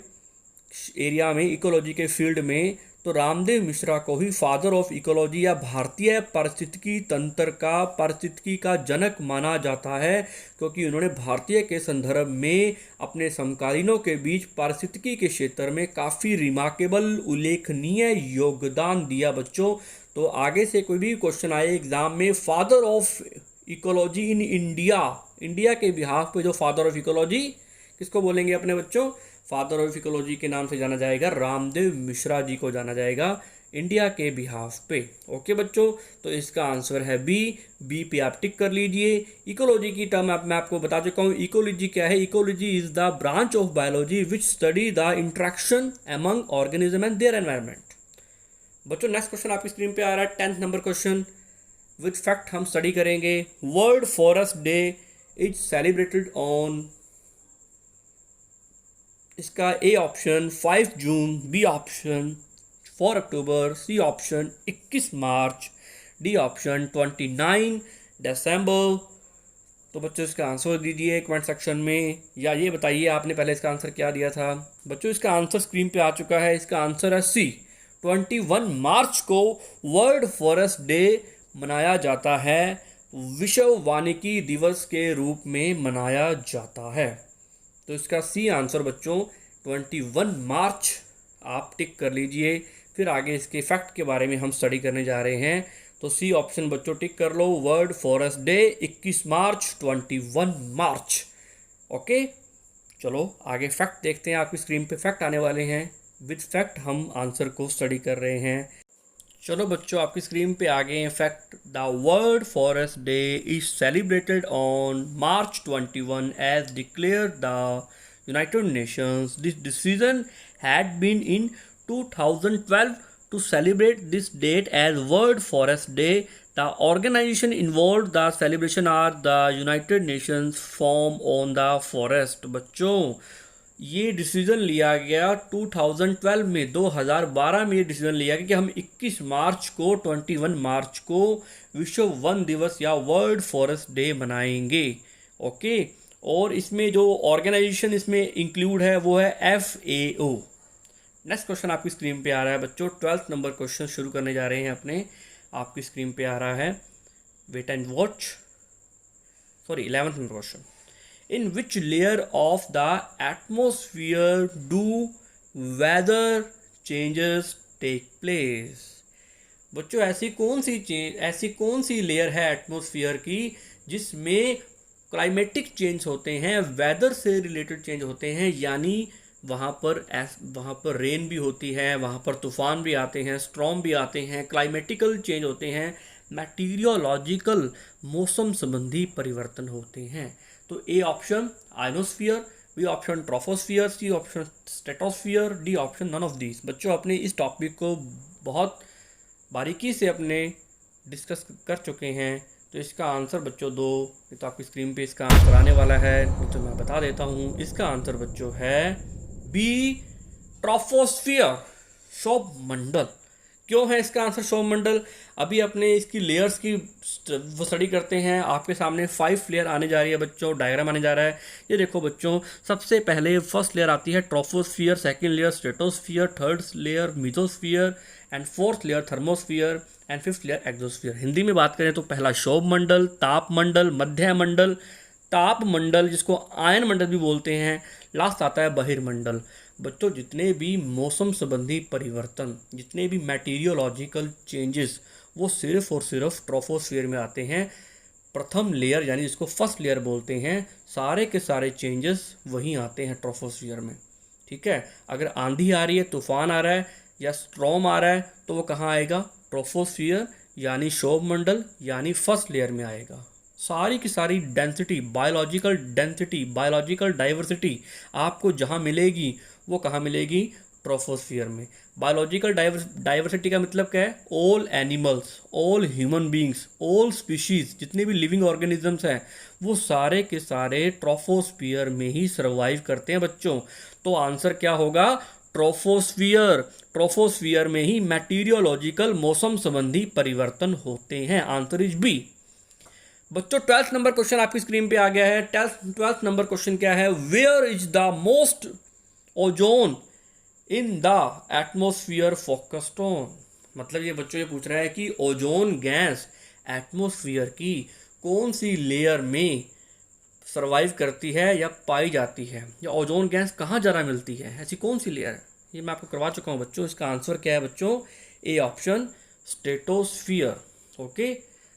एरिया में, इकोलॉजी के फील्ड में। तो रामदेव मिश्रा को ही फादर ऑफ इकोलॉजी या भारतीय पारिस्थितिकी तंत्र का, पारिस्थितिकी का जनक माना जाता है, क्योंकि उन्होंने भारतीय के संदर्भ में अपने समकालीनों के बीच पारिस्थितिकी के क्षेत्र में काफ़ी रिमार्केबल, उल्लेखनीय योगदान दिया बच्चों। तो आगे से कोई भी क्वेश्चन आए एग्जाम में, father of ecology in India, India के बिहाफ पे जो फादर ऑफ इकोलॉजी, किसको बोलेंगे अपने बच्चों? फादर ऑफ इकोलॉजी के नाम से जाना जाएगा, रामदेव मिश्रा जी को जाना जाएगा इंडिया के बिहाफ पे। ओके बच्चों, तो इसका आंसर है बी। बी पे आप टिक कर लीजिए। इकोलॉजी की टर्म मैं आपको बता चुका हूँ। इकोलॉजी क्या है? Ecology is the branch of biology which study the interaction among organism and their environment. बच्चों नेक्स्ट क्वेश्चन आपकी स्क्रीन पे आ रहा है, 10th number question. Which fact हम स्टडी करेंगे। World forest day is celebrated on, इसका A option 5 June, B option 4 October, C option 21 March, D option 29 दिसंबर। तो बच्चों इसका आंसर दीजिए कमेंट सेक्शन में, या ये बताइए आपने पहले इसका आंसर क्या दिया था। बच्चों इसका आंसर स्क्रीन पे आ चुका है। इसका आंसर है सी, 21 मार्च को वर्ल्ड फॉरेस्ट डे मनाया जाता है, विश्व वानिकी दिवस के रूप में मनाया जाता है। तो इसका सी आंसर बच्चों 21 मार्च आप टिक कर लीजिए। फिर आगे इसके फैक्ट के बारे में हम स्टडी करने जा रहे हैं। तो सी ऑप्शन बच्चों टिक कर लो, वर्ल्ड फॉरेस्ट डे 21 मार्च, 21 मार्च। ओके चलो आगे फैक्ट देखते हैं। आपकी स्क्रीन पे फैक्ट आने वाले हैं। विद फैक्ट हम आंसर को स्टडी कर रहे हैं। चलो बच्चों आपकी स्क्रीन पे आ गए हैं fact. The world forest day is celebrated on March 21 as declare the United Nations. This decision had been in 2012 to celebrate this date as World Forest Day. The organization involved the celebration are the United Nations Forum on the Forest. बच्चों ये decision लिया गया 2012 में, 2012 में ये decision लिया गया कि हम 21 मार्च को, 21 मार्च को विश्व वन दिवस या वर्ल्ड फॉरेस्ट डे मनाएंगे। ओके, और इसमें जो ऑर्गेनाइजेशन इसमें इंक्लूड है वो है FAO। नेक्स्ट क्वेश्चन आपकी स्क्रीन पे आ रहा है बच्चों, 12th नंबर क्वेश्चन शुरू करने जा रहे हैं अपने। आपकी स्क्रीन पे आ रहा है, wait and watch, sorry 11th number question. In which layer of the atmosphere do weather changes take place. बच्चों ऐसी कौन सी लेयर है एटमोसफियर की जिसमें क्लाइमेटिक चेंज होते हैं, वेदर से रिलेटेड चेंज होते हैं, यानी वहाँ पर रेन भी होती है, वहाँ पर तूफान भी आते हैं, स्ट्रॉम भी आते हैं, क्लाइमेटिकल चेंज होते हैं, मैटीरियोलॉजिकल मौसम संबंधी परिवर्तन होते हैं। तो A option ionosphere, B option troposphere, C option stratosphere, D option none of these. बच्चों अपने इस टॉपिक को बहुत बारीकी से अपने डिस्कस कर चुके हैं, तो इसका आंसर बच्चों दो, ये तो आपकी स्क्रीन पे इसका आंसर आने वाला है, तो मैं बता देता हूँ। इसका आंसर बच्चों है बी, ट्रोपोस्फियर, सौर मंडल। क्यों है इसका आंसर सौर मंडल? अभी अपने इसकी लेयर्स की वो स्टडी करते हैं। आपके सामने 5 लेयर आने जा रही है बच्चों, डायग्राम आने जा रहा है। ये देखो बच्चों, सबसे पहले फर्स्ट लेयर आती है troposphere, second layer stratosphere, third layer mesosphere and fourth layer thermosphere and fifth layer exosphere. Hindi में बात करें तो पहला सौर मंडल, ताप मंडल, मध्य मंडल, ताप मंडल जिसको आयन मंडल भी बोलते हैं, लास्ट आता है बहिर्मंडल। बच्चों जितने भी मौसम संबंधी परिवर्तन, जितने भी मैटीरियोलॉजिकल चेंजेस, वो सिर्फ और सिर्फ ट्रोपोस्फियर में आते हैं। प्रथम लेयर यानी जिसको फर्स्ट लेयर बोलते हैं, सारे के सारे चेंजेस वहीं आते हैं ट्रोपोस्फियर में। ठीक है, अगर आंधी आ रही है, तूफान आ रहा है या स्ट्रॉम आ रहा है, तो वो कहाँ आएगा? ट्रोपोस्फियर यानी सौर मंडल यानी फर्स्ट लेयर में आएगा। सारी की सारी डेंसिटी, बायोलॉजिकल डाइवर्सिटी आपको जहाँ मिलेगी वो कहाँ मिलेगी? ट्रोपोस्फियर में। बायोलॉजिकल डाइवर्सिटी का मतलब क्या है? All animals, all human beings, all species, जितने भी लिविंग ऑर्गेनिजम्स हैं वो सारे के सारे ट्रोपोस्फियर में ही सर्वाइव करते हैं बच्चों। तो आंसर क्या होगा? ट्रोपोस्फियर। ट्रोपोस्फियर में ही मैटीरियोलॉजिकल मौसम संबंधी परिवर्तन होते हैं। Answer is B. बच्चों 12th नंबर क्वेश्चन आपकी स्क्रीन पे आ गया है। 12th नंबर क्वेश्चन क्या है? Where is the most ozone in the atmosphere focused on. मतलब ये बच्चों ये पूछ रहा है कि ओजोन गैस एटमोस्फियर की कौन सी लेयर में सर्वाइव करती है या पाई जाती है, या ओजोन गैस कहाँ ज़्यादा मिलती है, ऐसी कौन सी लेयर है? ये मैं आपको करवा चुका हूँ बच्चों। इसका आंसर क्या है बच्चों? A option, stratosphere. Okay,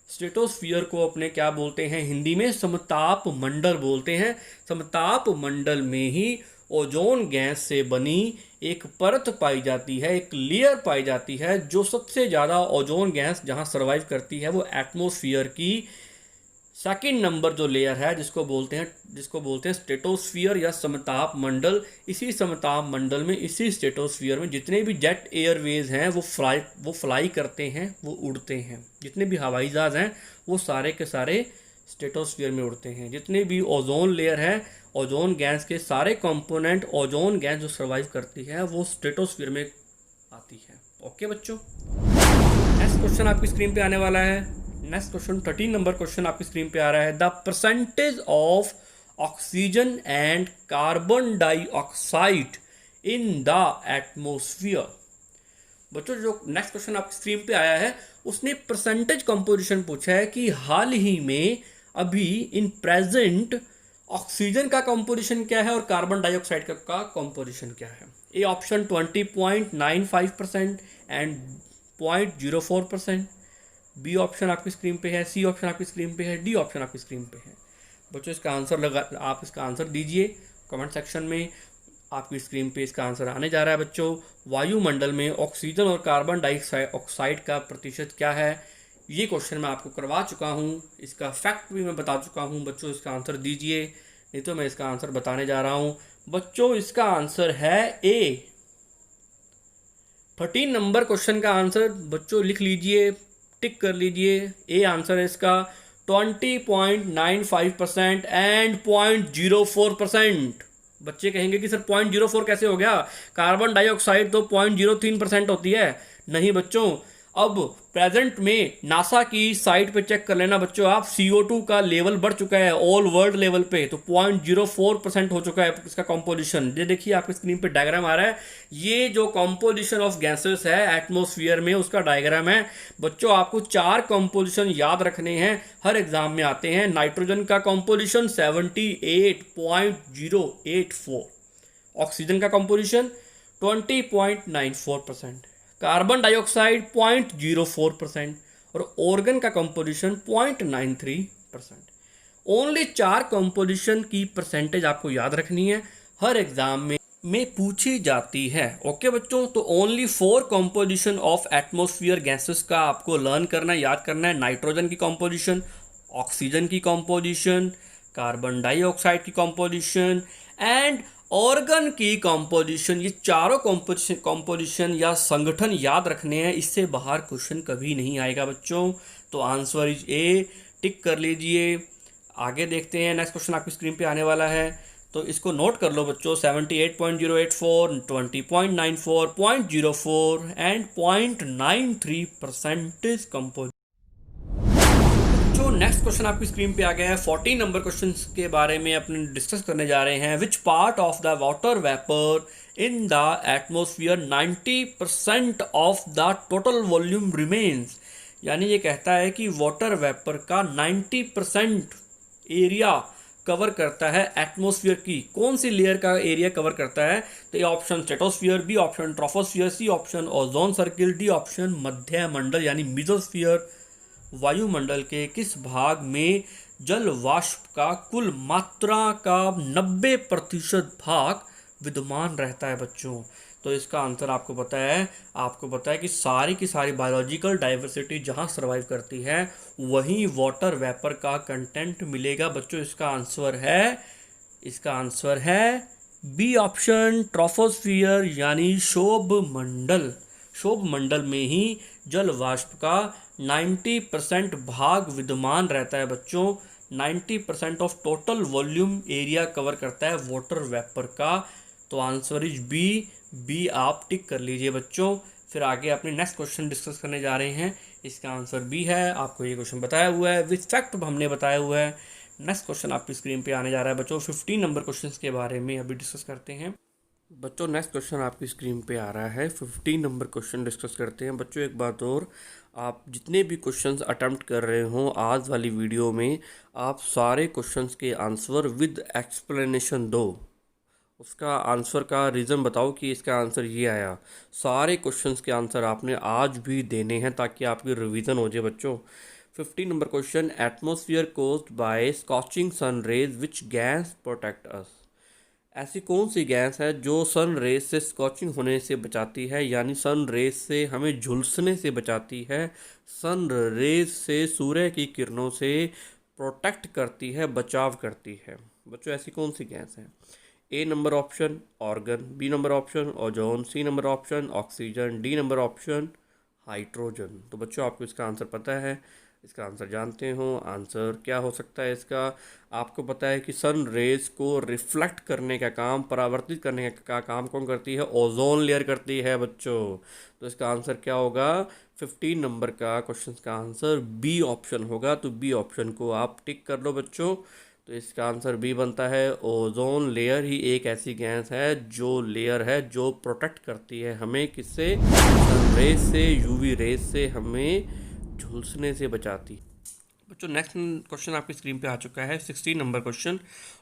stratosphere को अपने क्या बोलते हैं हिंदी में? समताप मंडल बोलते हैं। समताप मंडल में ही ओजोन गैस से बनी एक परत पाई जाती है, एक लेयर पाई जाती है, जो सबसे ज़्यादा ओजोन गैस जहाँ सर्वाइव करती है वो एटमोस्फियर की सेकंड नंबर जो लेयर है, जिसको बोलते हैं स्ट्रेटोस्फियर या समताप मंडल। इसी समताप मंडल में, इसी स्ट्रेटोस्फियर में जितने भी जेट एयरवेज हैं वो फ्लाई करते हैं, वो उड़ते हैं। जितने भी हवाई जहाज हैं वो सारे के सारे स्ट्रेटोस्फियर में उड़ते हैं। जितने भी ओजोन लेयर है, ओजोन गैस के सारे कंपोनेंट, ओजोन गैस जो सर्वाइव करती है वो स्ट्रेटोस्फियर में आती है। ओके बच्चों, नेक्स्ट क्वेश्चन आपकी स्क्रीन पे आने वाला है। नेक्स्ट क्वेश्चन 13 नंबर क्वेश्चन आपकी स्क्रीन पे आ रहा है। The percentage of oxygen and carbon dioxide in the atmosphere. बच्चों जो नेक्स्ट क्वेश्चन आपकी स्क्रीन पे आया है उसने परसेंटेज कंपोजिशन पूछा है कि हाल ही में अभी इन प्रेजेंट ऑक्सीजन का कंपोजिशन क्या है और कार्बन डाइऑक्साइड का कंपोजिशन क्या है। A option 20.95% and 0.04%। B option आपकी स्क्रीन पे है, सी ऑप्शन आपकी स्क्रीन पे है, डी ऑप्शन आपकी स्क्रीन पे है। बच्चों इसका आंसर आप इसका आंसर दीजिए कमेंट सेक्शन में। आपकी स्क्रीन पे इसका आंसर आने जा रहा है बच्चों। वायुमंडल में ऑक्सीजन और कार्बन डाइऑक्साइड का प्रतिशत क्या है? ये क्वेश्चन मैं आपको करवा चुका हूँ, इसका फैक्ट भी मैं बता चुका हूँ। बच्चों इसका आंसर दीजिए, नहीं तो मैं इसका आंसर बताने जा रहा हूँ। बच्चों इसका आंसर है ए। 13 नंबर क्वेश्चन का आंसर बच्चों लिख लीजिए, टिक कर लीजिए। ए आंसर है इसका 20.95% एंड 0.04%। बच्चे कहेंगे कि सर 0.04 कैसे हो गया? कार्बन डाइऑक्साइड तो 0.03% होती है। नहीं बच्चों, अब प्रेजेंट में नासा की साइट पे चेक कर लेना बच्चों आप, CO2 का लेवल बढ़ चुका है ऑल वर्ल्ड लेवल पे, तो 0.04% हो चुका है इसका कंपोजिशन। ये देखिए आपकी स्क्रीन पे डायग्राम आ रहा है। ये जो कंपोजिशन ऑफ गैसेस है एटमॉस्फेयर में उसका डायग्राम है। बच्चों आपको 4 कंपोजिशन याद रखने हैं, हर एग्जाम में आते हैं। नाइट्रोजन का कंपोजिशन 78.084, ऑक्सीजन का कंपोजिशन 20.94%, कार्बन डाइऑक्साइड 0.04% और ऑर्गन का कंपोजिशन 0.93%। ओनली 4 कंपोजिशन की परसेंटेज आपको याद रखनी है, हर एग्जाम में पूछी जाती है। ओके बच्चों, तो only 4 composition of atmosphere gases का आपको लर्न करना है, याद करना है। नाइट्रोजन की कंपोजिशन, ऑक्सीजन की कंपोजिशन, कार्बन डाइऑक्साइड की कंपोजिशन एंड ऑर्गन की कंपोजिशन। ये चारों कंपोजिशन या संगठन याद रखने हैं, इससे बाहर क्वेश्चन कभी नहीं आएगा बच्चों। तो आंसर इज ए टिक कर लीजिए। आगे देखते हैं, नेक्स्ट क्वेश्चन आपकी स्क्रीन पे आने वाला है, तो इसको नोट कर लो बच्चों। 78.084, 20.94, 0.04 एंड 0.93 परसेंटेज कंपोज। जो नेक्स्ट क्वेश्चन आपकी स्क्रीन पे आ गया है, 14 नंबर क्वेश्चन के बारे में अपने डिस्कस करने जा रहे हैं। Which part of the water vapour in the atmosphere 90% of the total volume remains. यानी ये कहता है कि वाटर वेपर का 90% एरिया कवर करता है एटमॉस्फेयर की। कौन सी लेयर का एरिया कवर करता है? तो ये option stratosphere, B option troposphere, C option ozone circle, D option मध्य मंडल यानी मेसोस्फियर। वायुमंडल के किस भाग में जल वाष्प का कुल मात्रा का 90% भाग विद्यमान रहता है बच्चों? तो इसका आंसर आपको पता है कि सारी की सारी बायोलॉजिकल डाइवर्सिटी जहाँ सर्वाइव करती है वहीं वाटर वेपर का कंटेंट मिलेगा बच्चों। इसका आंसर है बी ऑप्शन ट्रोपोस्फियर यानी शोभ मंडल। शोभ मंडल में ही जल वाष्प का 90% भाग विद्यमान रहता है बच्चों। 90% of total volume area cover करता है वाटर वेपर का। तो आंसर इज बी आप टिक कर लीजिए बच्चों। फिर आगे अपने नेक्स्ट क्वेश्चन डिस्कस करने जा रहे हैं। इसका आंसर बी है, आपको ये क्वेश्चन बताया हुआ है, विथ फैक्ट हमने बताया हुआ है। नेक्स्ट क्वेश्चन आपकी स्क्रीन पे आने जा रहा है बच्चों। 15 नंबर क्वेश्चन के बारे में अभी डिस्कस करते हैं बच्चों। नेक्स्ट क्वेश्चन आपकी स्क्रीन पे आ रहा है, 15 नंबर क्वेश्चन डिस्कस करते हैं बच्चों। एक बात और, आप जितने भी क्वेश्चंस अटेम्प्ट कर रहे हो आज वाली वीडियो में, आप सारे क्वेश्चंस के आंसर विद एक्सप्लेनेशन दो। उसका आंसर का रीज़न बताओ कि इसका आंसर ये आया। सारे क्वेश्चंस के आंसर आपने आज भी देने हैं ताकि आपकी रिवीजन हो जाए बच्चों। 15 number question, atmosphere caused by scorching sun rays which gas protect us. ऐसी कौन सी गैस है जो सन रेज से स्कॉचिंग होने से बचाती है, यानी सन रेज से हमें झुलसने से बचाती है, सन रेज से सूर्य की किरणों से प्रोटेक्ट करती है, बचाव करती है बच्चों? ऐसी कौन सी गैस है? A number option argon, B number option ozone, C number option oxygen, D number option hydrogen. तो बच्चों आपको इसका आंसर पता है, इसका आंसर जानते हो। आंसर क्या हो सकता है इसका? आपको पता है कि सन रेज को रिफ्लेक्ट करने का काम, परावर्तित करने का काम कौन करती है? ओजोन लेयर करती है बच्चों। तो इसका आंसर क्या होगा? 15 नंबर का क्वेश्चन का आंसर बी ऑप्शन होगा। तो बी ऑप्शन को आप टिक कर लो बच्चों। तो इसका आंसर बी बनता है। ओजोन लेयर ही एक ऐसी गैस है जो प्रोटेक्ट करती है हमें, किससे? सन रेज से, यूवी रेज से हमें झुलसने से बचाती। बच्चों नेक्स्ट क्वेश्चन आपकी स्क्रीन पे आ चुका है, 16 number question.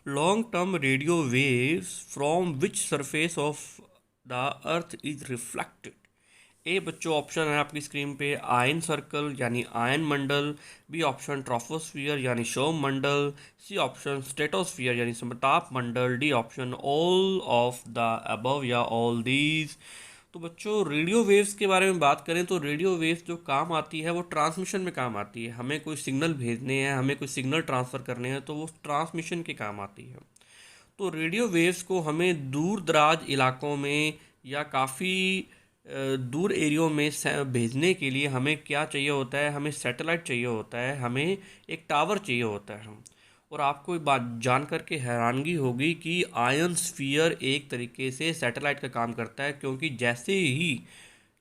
Long term radio waves from which surface of the earth is reflected. A बच्चों ऑप्शन है आपकी स्क्रीन पे आयन सर्कल यानी आयन मंडल, बी ऑप्शन ट्रोपोस्फियर यानी शोभ मंडल, सी ऑप्शन स्ट्रेटोस्फियर यानी समताप मंडल, D option all of the above या ऑल दीज। तो बच्चों रेडियो वेव्स के बारे में बात करें तो रेडियो वेव्स जो काम आती है वो ट्रांसमिशन में काम आती है। हमें कोई सिग्नल भेजने हैं, हमें कोई सिग्नल ट्रांसफ़र करने हैं तो वो ट्रांसमिशन के काम आती है। तो रेडियो वेव्स को हमें दूर दराज इलाकों में या काफ़ी दूर एरियो में भेजने के लिए हमें क्या चाहिए होता है? हमें सैटेलाइट चाहिए होता है, हमें एक टावर चाहिए होता है। और आपको एक बात जान करके हैरानगी होगी कि आयन स्फीयर एक तरीके से सैटेलाइट का काम करता है, क्योंकि जैसे ही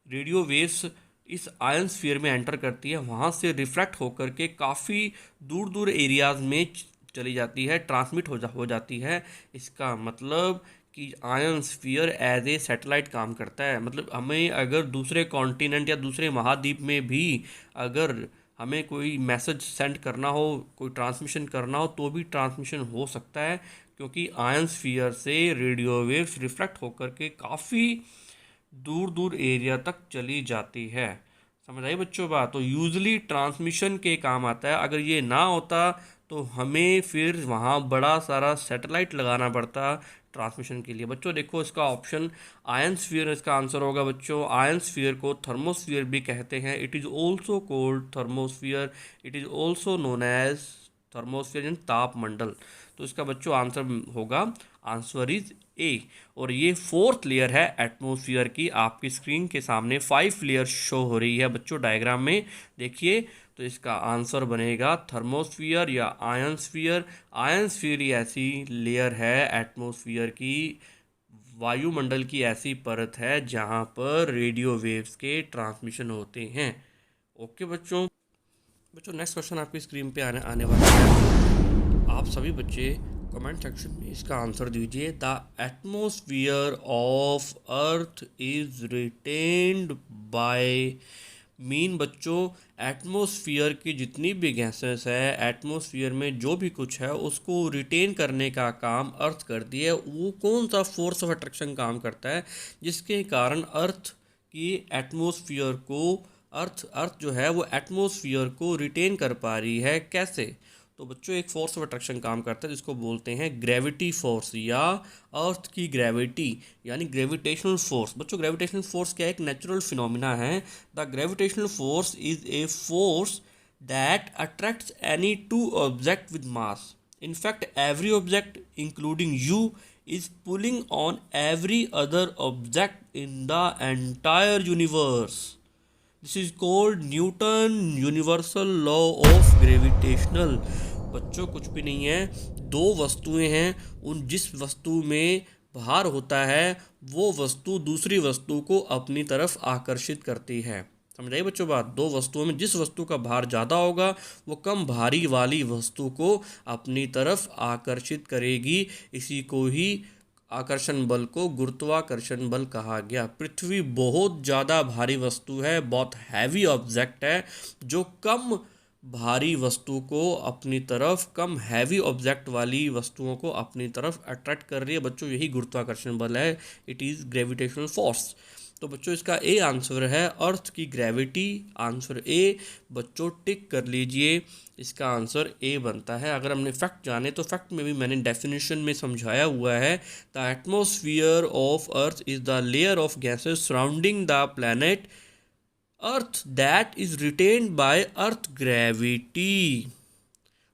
रेडियो वेव्स इस आयन स्फीयर में एंटर करती है वहाँ से रिफ्लेक्ट होकर के काफ़ी दूर दूर एरियाज़ में चली जाती है, ट्रांसमिट हो जाती है। इसका मतलब कि ionosphere as a satellite काम करता है। मतलब हमें अगर दूसरे कॉन्टिनेंट या दूसरे महाद्वीप में भी अगर हमें कोई मैसेज सेंड करना हो, कोई ट्रांसमिशन करना हो, तो भी ट्रांसमिशन हो सकता है, क्योंकि आयन स्फीयर से रेडियो वेव्स रिफ्लेक्ट होकर के काफ़ी दूर दूर एरिया तक चली जाती है। समझ आई बच्चों बात? तो यूजली ट्रांसमिशन के काम आता है। अगर ये ना होता तो हमें फिर वहाँ बड़ा सारा सैटेलाइट लगाना पड़ता ट्रांसमिशन के लिए। बच्चों देखो इसका ऑप्शन आयन स्फीयर इसका आंसर होगा बच्चों। आयन स्फीयर को थर्मोस्फीयर भी कहते हैं। It is also called thermosphere, it is also known as thermosphere in ताप मंडल। तो इसका बच्चों आंसर होगा, आंसर इज ए। और ये फोर्थ लेयर है एटमॉस्फेयर की। आपकी स्क्रीन के सामने 5 लेयर शो हो रही है बच्चों डायग्राम में देखिए। तो इसका आंसर बनेगा थर्मोस्फियर या आयनस्फीयर। आयनस्फीयर ही ऐसी लेयर है एटमॉस्फेयर की, वायुमंडल की ऐसी परत है जहां पर रेडियो वेव्स के ट्रांसमिशन होते हैं। ओके बच्चों। बच्चों नेक्स्ट क्वेश्चन आपकी स्क्रीन पे आने आने वाला है। आप सभी बच्चे कमेंट सेक्शन में इसका आंसर दीजिए। The atmosphere of earth is retained bye mean बच्चों, एटमॉस्फेयर की जितनी भी गैसेस है, एटमॉस्फेयर में जो भी कुछ है उसको रिटेन करने का काम अर्थ करती है। वो कौन सा फोर्स ऑफ अट्रैक्शन काम करता है जिसके कारण अर्थ की एटमॉस्फेयर को अर्थ जो है वो एटमॉस्फेयर को रिटेन कर पा रही है, कैसे? तो बच्चों एक फोर्स ऑफ अट्रैक्शन काम करता है जिसको बोलते हैं ग्रेविटी फोर्स या अर्थ की ग्रेविटी यानी ग्रेविटेशनल फोर्स। बच्चों ग्रेविटेशनल फोर्स क्या है? एक नेचुरल फिनोमिना है। The gravitational force is a force that attracts any two object with mass. In fact, every object, including you, is pulling on every other object in the entire universe. This is called Newton universal law of gravitational. बच्चों कुछ भी नहीं है, दो वस्तुएं हैं, उन जिस वस्तु में भार होता है वो वस्तु दूसरी वस्तु को अपनी तरफ आकर्षित करती है। समझाइए बच्चों बात। दो वस्तुओं में जिस वस्तु का भार ज़्यादा होगा वो कम भारी वाली वस्तु को अपनी तरफ आकर्षित करेगी। इसी को ही आकर्षण बल को गुरुत्वाकर्षण बल कहा गया। पृथ्वी बहुत ज़्यादा भारी वस्तु है, बहुत हैवी ऑब्जेक्ट है जो कम भारी वस्तु को अपनी तरफ, कम हैवी ऑब्जेक्ट वाली वस्तुओं को अपनी तरफ अट्रैक्ट कर रही है। बच्चों यही गुरुत्वाकर्षण बल है, इट इज़ ग्रेविटेशनल फोर्स। तो बच्चों इसका ए आंसर है अर्थ की ग्रेविटी। आंसर ए बच्चों टिक कर लीजिए, इसका आंसर ए बनता है। अगर हमने फैक्ट जाने तो फैक्ट में भी मैंने डेफिनेशन में समझाया हुआ है। The atmosphere of earth is the layer of gases surrounding the planet earth that is retained bye earth gravity.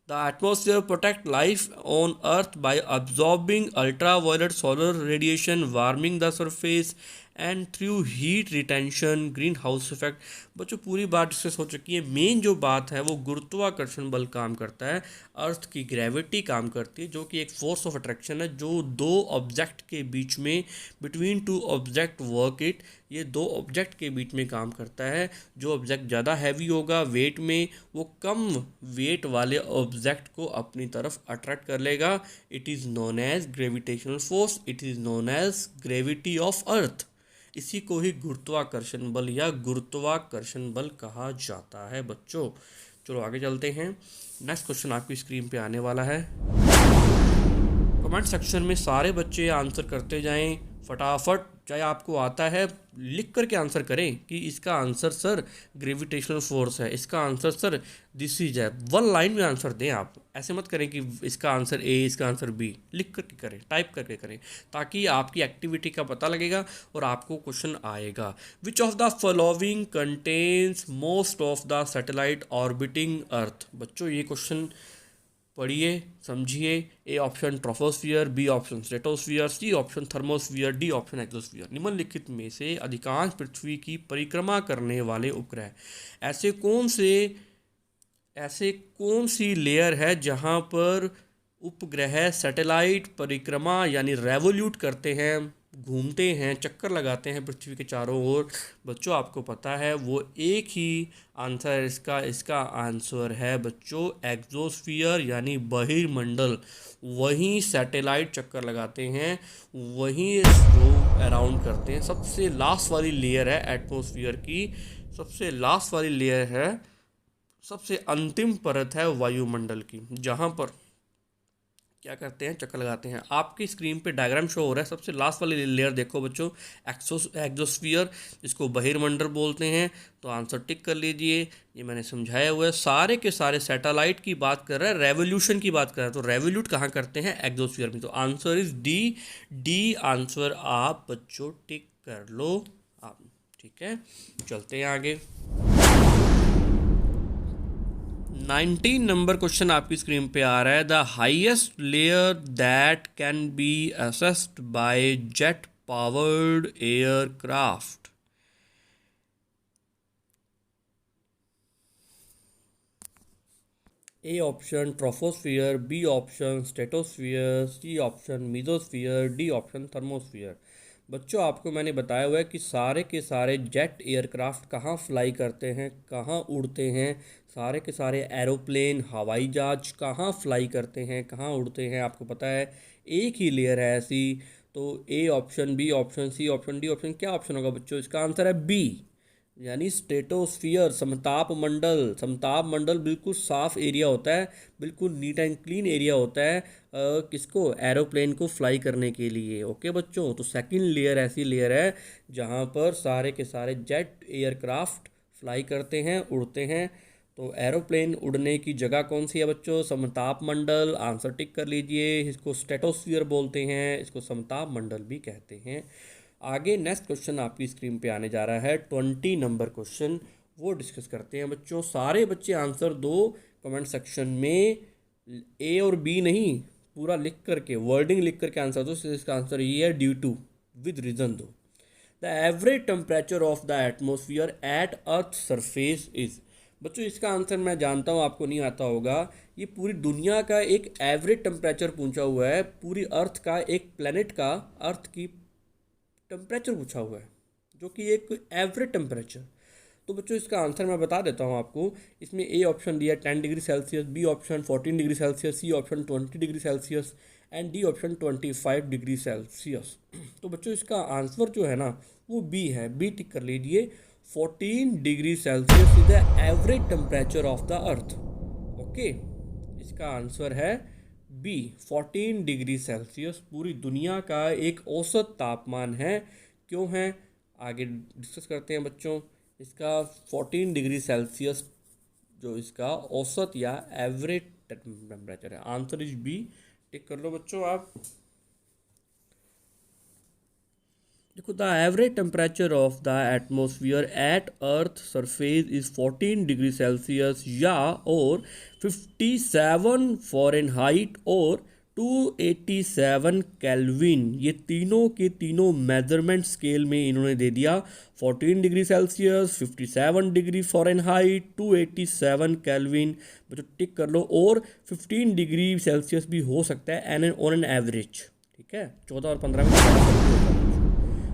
The atmosphere protects life on Earth by absorbing ultraviolet solar radiation, warming the surface, and through heat retention, green house effect. बच्चों पूरी बात discuss हो चुकी है। Main जो बात है वो गुरुत्वाकर्षण बल काम करता है, अर्थ की ग्रेविटी काम करती है जो कि एक फोर्स ऑफ अट्रैक्शन है जो दो ऑब्जेक्ट के बीच में, between two object work it, ये दो ऑब्जेक्ट के बीच में काम करता है। जो ऑब्जेक्ट ज़्यादा हैवी होगा वेट में वो कम वेट वाले ऑब्जेक्ट को अपनी तरफ अट्रैक्ट कर लेगा। It is known as gravitational force, it is known as gravity of earth. इसी को ही गुरुत्वाकर्षण बल या गुरुत्वाकर्षण बल कहा जाता है बच्चों। चलो आगे चलते हैं। नेक्स्ट क्वेश्चन आपकी स्क्रीन पे आने वाला है। कमेंट सेक्शन में सारे बच्चे आंसर करते जाएं फटाफट। चाहे आपको आता है लिख करके आंसर करें कि इसका आंसर सर ग्रेविटेशनल फोर्स है, इसका आंसर सर दिस इज है। वन लाइन में आंसर दें आप, ऐसे मत करें कि इसका आंसर ए, इसका आंसर बी। लिख करके करें, टाइप करके करें, ताकि आपकी एक्टिविटी का पता लगेगा और आपको क्वेश्चन आएगा। Which of the following contains most of the satellite orbiting earth. बच्चों ये क्वेश्चन पढ़िए, समझिए। A option troposphere, B option stratosphere, C option thermosphere, D option exosphere. निम्नलिखित में से अधिकांश पृथ्वी की परिक्रमा करने वाले उपग्रह ऐसे कौन सी लेयर है जहां पर उपग्रह सैटेलाइट परिक्रमा यानी रेवोल्यूट करते हैं, घूमते हैं, चक्कर लगाते हैं पृथ्वी के चारों ओर। बच्चों आपको पता है वो एक ही आंसर है इसका आंसर है बच्चों एक्सोस्फियर यानी बहिर्मंडल। वहीं सैटेलाइट चक्कर लगाते हैं, वहीं वो अराउंड करते हैं। सबसे लास्ट वाली लेयर है एटमॉस्फेयर की, सबसे लास्ट वाली लेयर है, सबसे अंतिम परत है वायुमंडल की, जहां पर क्या करते हैं, चक्कर लगाते हैं। आपकी स्क्रीन पे डायग्राम शो हो रहा है। सबसे लास्ट वाली लेयर देखो बच्चों, एक्सोस्फियर, जिसको बहिर्मंडल बोलते हैं। तो आंसर टिक कर लीजिए, ये मैंने समझाया हुआ है। सारे के सारे सैटेलाइट की बात कर रहा है, रेवोल्यूशन की बात कर रहा है, तो रेवोल्यूट कहाँ करते हैं, एक्सोस्फियर में। तो आंसर इज डी आंसर आप बच्चों टिक कर लो आप। ठीक है, चलते हैं आगे। 19 नंबर क्वेश्चन आपकी स्क्रीन पे आ रहा है। The highest layer that can be accessed by jet powered aircraft. A option troposphere, B option stratosphere, C option mesosphere, D option thermosphere. बच्चों आपको मैंने बताया हुआ है कि सारे के सारे जेट एयरक्राफ्ट कहाँ फ्लाई करते हैं, कहाँ उड़ते हैं। सारे के सारे एरोप्लेन, हवाई जहाज कहाँ फ्लाई करते हैं, कहाँ उड़ते हैं, आपको पता है। एक ही लेयर है ऐसी। तो A option, B option, C option, D option, क्या ऑप्शन होगा बच्चों? इसका आंसर है बी, यानी स्ट्रेटोस्फियर, समताप मंडल। समताप मंडल बिल्कुल साफ एरिया होता है, बिल्कुल नीट एंड क्लीन एरिया होता है किसको? एरोप्लेन को फ्लाई करने के लिए। ओके बच्चों, तो सेकंड लेयर ऐसी लेयर है जहां पर सारे के सारे जेट एयरक्राफ्ट फ्लाई करते हैं, उड़ते हैं। तो एरोप्लेन उड़ने की जगह कौन सी है बच्चों? समताप मंडल। आंसर टिक कर लीजिए। इसको स्ट्रेटोस्फियर बोलते हैं, इसको समताप मंडल भी कहते हैं। आगे नेक्स्ट क्वेश्चन आपकी स्क्रीन पे आने जा रहा है 20 नंबर क्वेश्चन, वो डिस्कस करते हैं बच्चों। सारे बच्चे आंसर दो कमेंट सेक्शन में, ए और बी नहीं, पूरा लिख करके, वर्डिंग लिख करके आंसर दो। इसका आंसर ये है ड्यू टू, विद रीजन दो। The average temperature of the atmosphere at earth surface is. बच्चों इसका आंसर मैं जानता हूँ आपको नहीं आता होगा। ये पूरी दुनिया का एक एवरेज टेम्परेचर पूछा हुआ है, पूरी अर्थ का, एक प्लेनेट का, अर्थ की टेम्परेचर पूछा हुआ है, जो कि एक एवरेज टेम्परेचर। तो बच्चों इसका आंसर मैं बता देता हूँ आपको। इसमें ए ऑप्शन दिया 10 degree Celsius, B option 14 degree Celsius, C option 20 degree Celsius and D option 25 degree Celsius. तो बच्चों इसका आंसर जो है ना वो बी है, बी टिक कर लीजिए। 14 degree Celsius is the average temperature of the earth. Okay, इसका आंसर है बी, 14 डिग्री सेल्सियस पूरी दुनिया का एक औसत तापमान है। क्यों है आगे डिस्कस करते हैं बच्चों। इसका 14 डिग्री सेल्सियस जो इसका औसत या एवरेज टेम्परेचर है। आंसर इज बी, टिक कर लो बच्चों आप। देखो, the average temperature of the atmosphere at earth surface is 14 degree Celsius या और 57 फ़ारेनहाइट और 287 केल्विन। ये तीनों के तीनों मेजरमेंट स्केल में इन्होंने दे दिया। 14 degree Celsius, 57 degree Fahrenheit, 287 kelvin. बच्चों टिक कर लो। और 15 डिग्री सेल्सियस भी हो सकता है एन ऑन एन एवरेज। ठीक है, 14 और 15 में।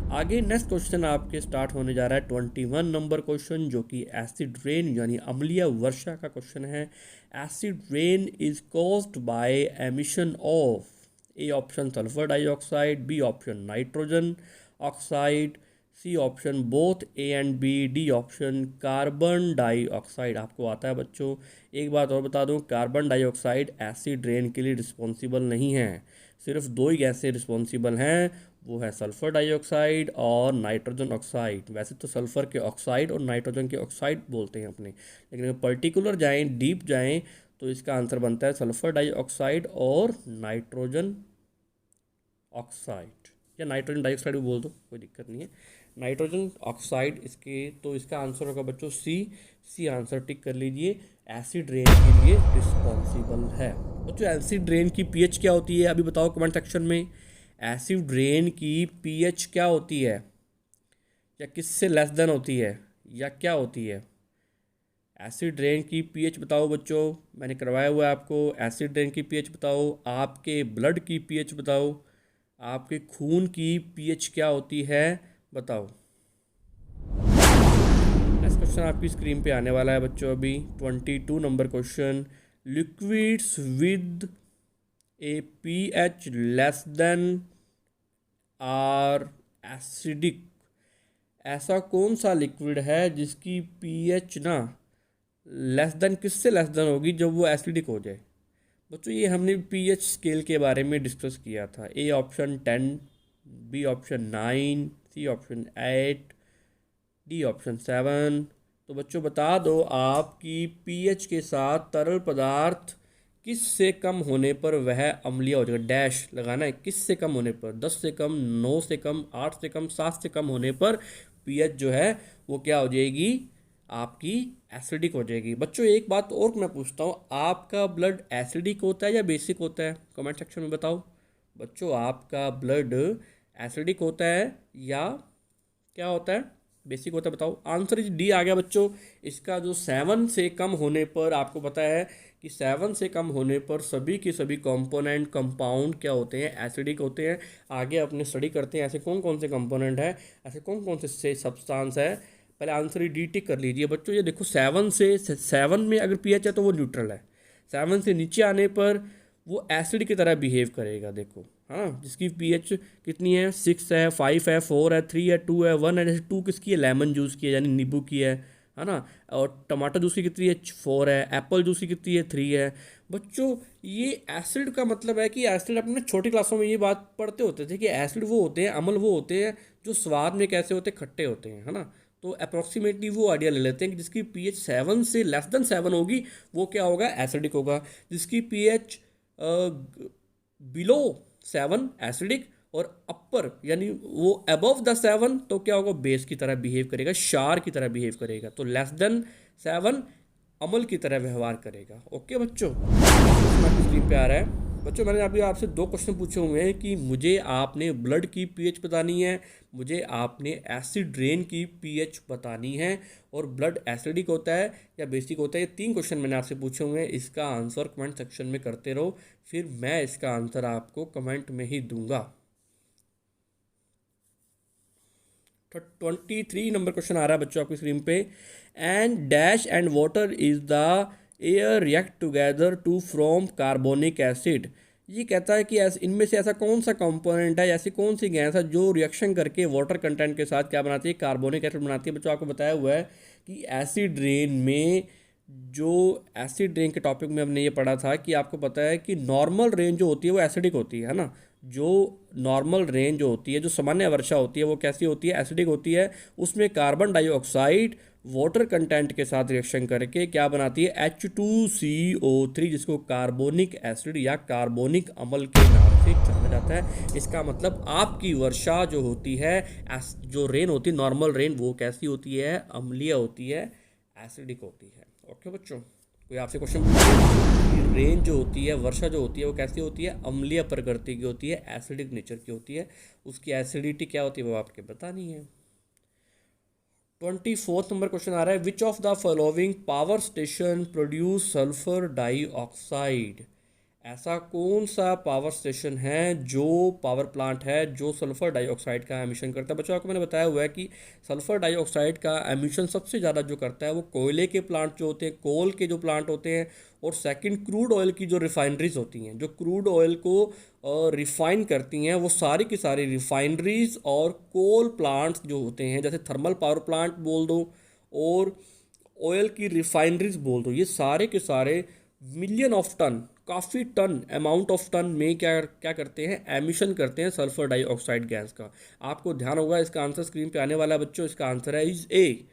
आगे नेक्स्ट क्वेश्चन आपके स्टार्ट होने जा रहा है 21 नंबर क्वेश्चन, जो कि एसिड रेन यानी अम्लीय वर्षा का क्वेश्चन है। Acid rain is caused by emission of A option sulphur dioxide, B option nitrogen oxide, C option both A and B, D option carbon dioxide. आपको आता है बच्चों। एक बात और बता दूं, कार्बन डाइऑक्साइड एसिड रेन के लिए रिस्पॉन्सिबल नहीं है। सिर्फ दो ही गैसें रिस्पॉन्सिबल हैं, वो है सल्फ़र डाइऑक्साइड और नाइट्रोजन ऑक्साइड। वैसे तो सल्फ़र के ऑक्साइड और नाइट्रोजन के ऑक्साइड बोलते हैं अपने, लेकिन अगर पर्टिकुलर जाएं, डीप जाएं, तो इसका आंसर बनता है सल्फ़र डाइऑक्साइड और नाइट्रोजन ऑक्साइड, या नाइट्रोजन डाइऑक्साइड भी बोल दो, कोई दिक्कत नहीं है। नाइट्रोजन ऑक्साइड इसके, तो इसका आंसर होगा बच्चों सी। सी आंसर टिक कर लीजिए, एसिड रेन के लिए रिस्पॉन्सिबल है। बच्चों एसिड रेन की पीएच क्या होती है, अभी बताओ कमेंट सेक्शन में। एसिड रेन की पीएच क्या होती है, या किससे लेस देन होती है, या क्या होती है? एसिड रेन की पीएच बताओ बच्चों, मैंने करवाया हुआ है आपको। एसिड रेन की पीएच बताओ, आपके ब्लड की पीएच बताओ, आपके खून की पीएच क्या होती है, बताओ। नेक्स्ट क्वेश्चन आपकी स्क्रीन पे आने वाला है बच्चों अभी 22 number question. Liquids with a pH less than are acidic. ऐसा कौन सा लिक्विड है जिसकी पीएच ना लेस देन, किससे लेस देन होगी जब वो एसिडिक हो जाए? बच्चों ये हमने पीएच स्केल के बारे में डिस्कस किया था। A option 10, B option 9, C option 8, D option 7। तो बच्चों बता दो, आपकी पीएच के साथ तरल पदार्थ किस से कम होने पर वह अम्लीय हो जाएगा? डैश लगाना है, किस से कम होने पर? 10 से कम, 9 से कम, 8 से कम, 7 से कम होने पर पीएच जो है वो क्या हो जाएगी? आपकी एसिडिक हो जाएगी। बच्चों एक बात और मैं पूछता हूँ, आपका ब्लड एसिडिक होता है या बेसिक होता है? कमेंट सेक्शन में बताओ। बच्चों आपका ब्लड एसिडिक होता है या क्या होता है, बेसिक होता है? बताओ। आंसर इज डी आ गया बच्चों। इसका जो 7 से कम होने पर, आपको पता है कि 7 से कम होने पर सभी के सभी कंपोनेंट कंपाउंड क्या होते हैं, एसिडिक होते हैं। आगे अपने स्टडी करते हैं ऐसे कौन कौन से कंपोनेंट है, ऐसे कौन कौन से सब्सटेंस है। पहले आंसर ही डी टिक कर लीजिए बच्चों। ये देखो 7 में अगर पीएच है तो वो न्यूट्रल है, 7 से नीचे आने पर वो एसिड की तरह बिहेव करेगा। देखो हाँ, जिसकी पीएच कितनी है, 6 है, 5 है, 4 है, 3 है, 2 है, 1 है। जैसे 2 किसकी है, लेमन जूस की है, यानी नींबू की है ना। और टमाटर जूस की कितनी है, 4 है। एप्पल जूस की कितनी है, 3 है। बच्चों ये एसिड का मतलब है कि एसिड, अपने छोटी क्लासों में ये बात पढ़ते होते थे कि एसिड वो होते हैं, अम्ल वो होते हैं जो स्वाद में कैसे होते हैं, खट्टे होते हैं, है ना। तो अप्रॉक्सीमेटली वो आइडिया ले लेते हैं कि जिसकी पीएच 7 से लेस देन 7 होगी वो क्या होगा, एसिडिक होगा। जिसकी पीएच बिलो 7 एसिडिक, और अपर यानी वो अबव द 7 तो क्या होगा, बेस की तरह बिहेव करेगा, शार की तरह बिहेव करेगा। तो लेस देन 7 अमल की तरह व्यवहार करेगा। ओके बच्चों, स्क्रीन पे आ रहा है। बच्चों मैंने अभी आपसे 2 क्वेश्चन पूछे हुए हैं कि मुझे आपने ब्लड की पीएच बतानी है, मुझे आपने एसिड रेन की पीएच बतानी है, और ब्लड एसिडिक होता है या बेसिक होता है। ये 3 क्वेश्चन मैंने आपसे पूछे हुए हैं। इसका आंसर कमेंट सेक्शन में करते रहो, फिर मैं इसका आंसर आपको कमेंट में ही दूंगा। तो 23 नंबर क्वेश्चन आ रहा है बच्चों आपकी स्क्रीन पे। And dash and water is the air react together to from carbonic acid. ये कहता है कि इनमें से ऐसा कौन सा कंपोनेंट है, ऐसी कौन सी गैस है जो रिएक्शन करके वाटर कंटेंट के साथ क्या बनाती है, कार्बोनिक एसिड बनाती है। बच्चों आपको बताया हुआ है कि एसिड रेन में, जो एसिड रेन के टॉपिक में हमने ये पढ़ा था कि आपको पता है कि नॉर्मल रेन जो होती है वो एसिडिक होती है ना। जो नॉर्मल रेन जो होती है, जो सामान्य वर्षा होती है, वो कैसी होती है, एसिडिक होती है। उसमें कार्बन डाइऑक्साइड वाटर कंटेंट के साथ रिएक्शन करके क्या बनाती है, H2CO3, जिसको कार्बोनिक एसिड या कार्बोनिक अम्ल के नाम से जाना जाता है। इसका मतलब आपकी वर्षा जो होती है, जो रेन होती है, नॉर्मल रेन, वो कैसी होती है, अम्लीय होती है, एसिडिक होती है। ओके बच्चों, कोई आपसे क्वेश्चन पूछे, रेन जो होती है, वर्षा जो होती है, वो कैसी होती है, अम्लीय प्रकृति की होती है, एसिडिक नेचर की होती है। उसकी एसिडिटी क्या होती है वो आपके बतानी है। 24 नंबर क्वेश्चन आ रहा है, विच of the following power station produce sulphur dioxide. ऐसा कौन सा पावर स्टेशन है, जो पावर प्लांट है जो सल्फर डाइऑक्साइड का एमिशन करता है। बच्चों आपको मैंने बताया हुआ है कि सल्फर डाइऑक्साइड का एमिशन सबसे ज़्यादा जो करता है वो कोयले के प्लांट जो होते हैं, कोल के जो प्लांट होते हैं, और सेकंड क्रूड ऑयल की जो रिफाइनरीज होती हैं, जो क्रूड ऑयल को रिफाइन करती हैं, वो सारी की सारी रिफाइनरीज और कोल प्लांट्स जो होते हैं, जैसे थर्मल पावर प्लांट बोल दो और ऑयल की रिफाइनरीज बोल दो, ये सारे के सारे मिलियन ऑफ टन, काफ़ी टन, अमाउंट ऑफ टन में क्या क्या करते हैं, एमिशन करते हैं सल्फर डाइऑक्साइड गैस का। आपको ध्यान होगा, इसका आंसर स्क्रीन पे आने वाला है बच्चों। इसका आंसर है इज ए।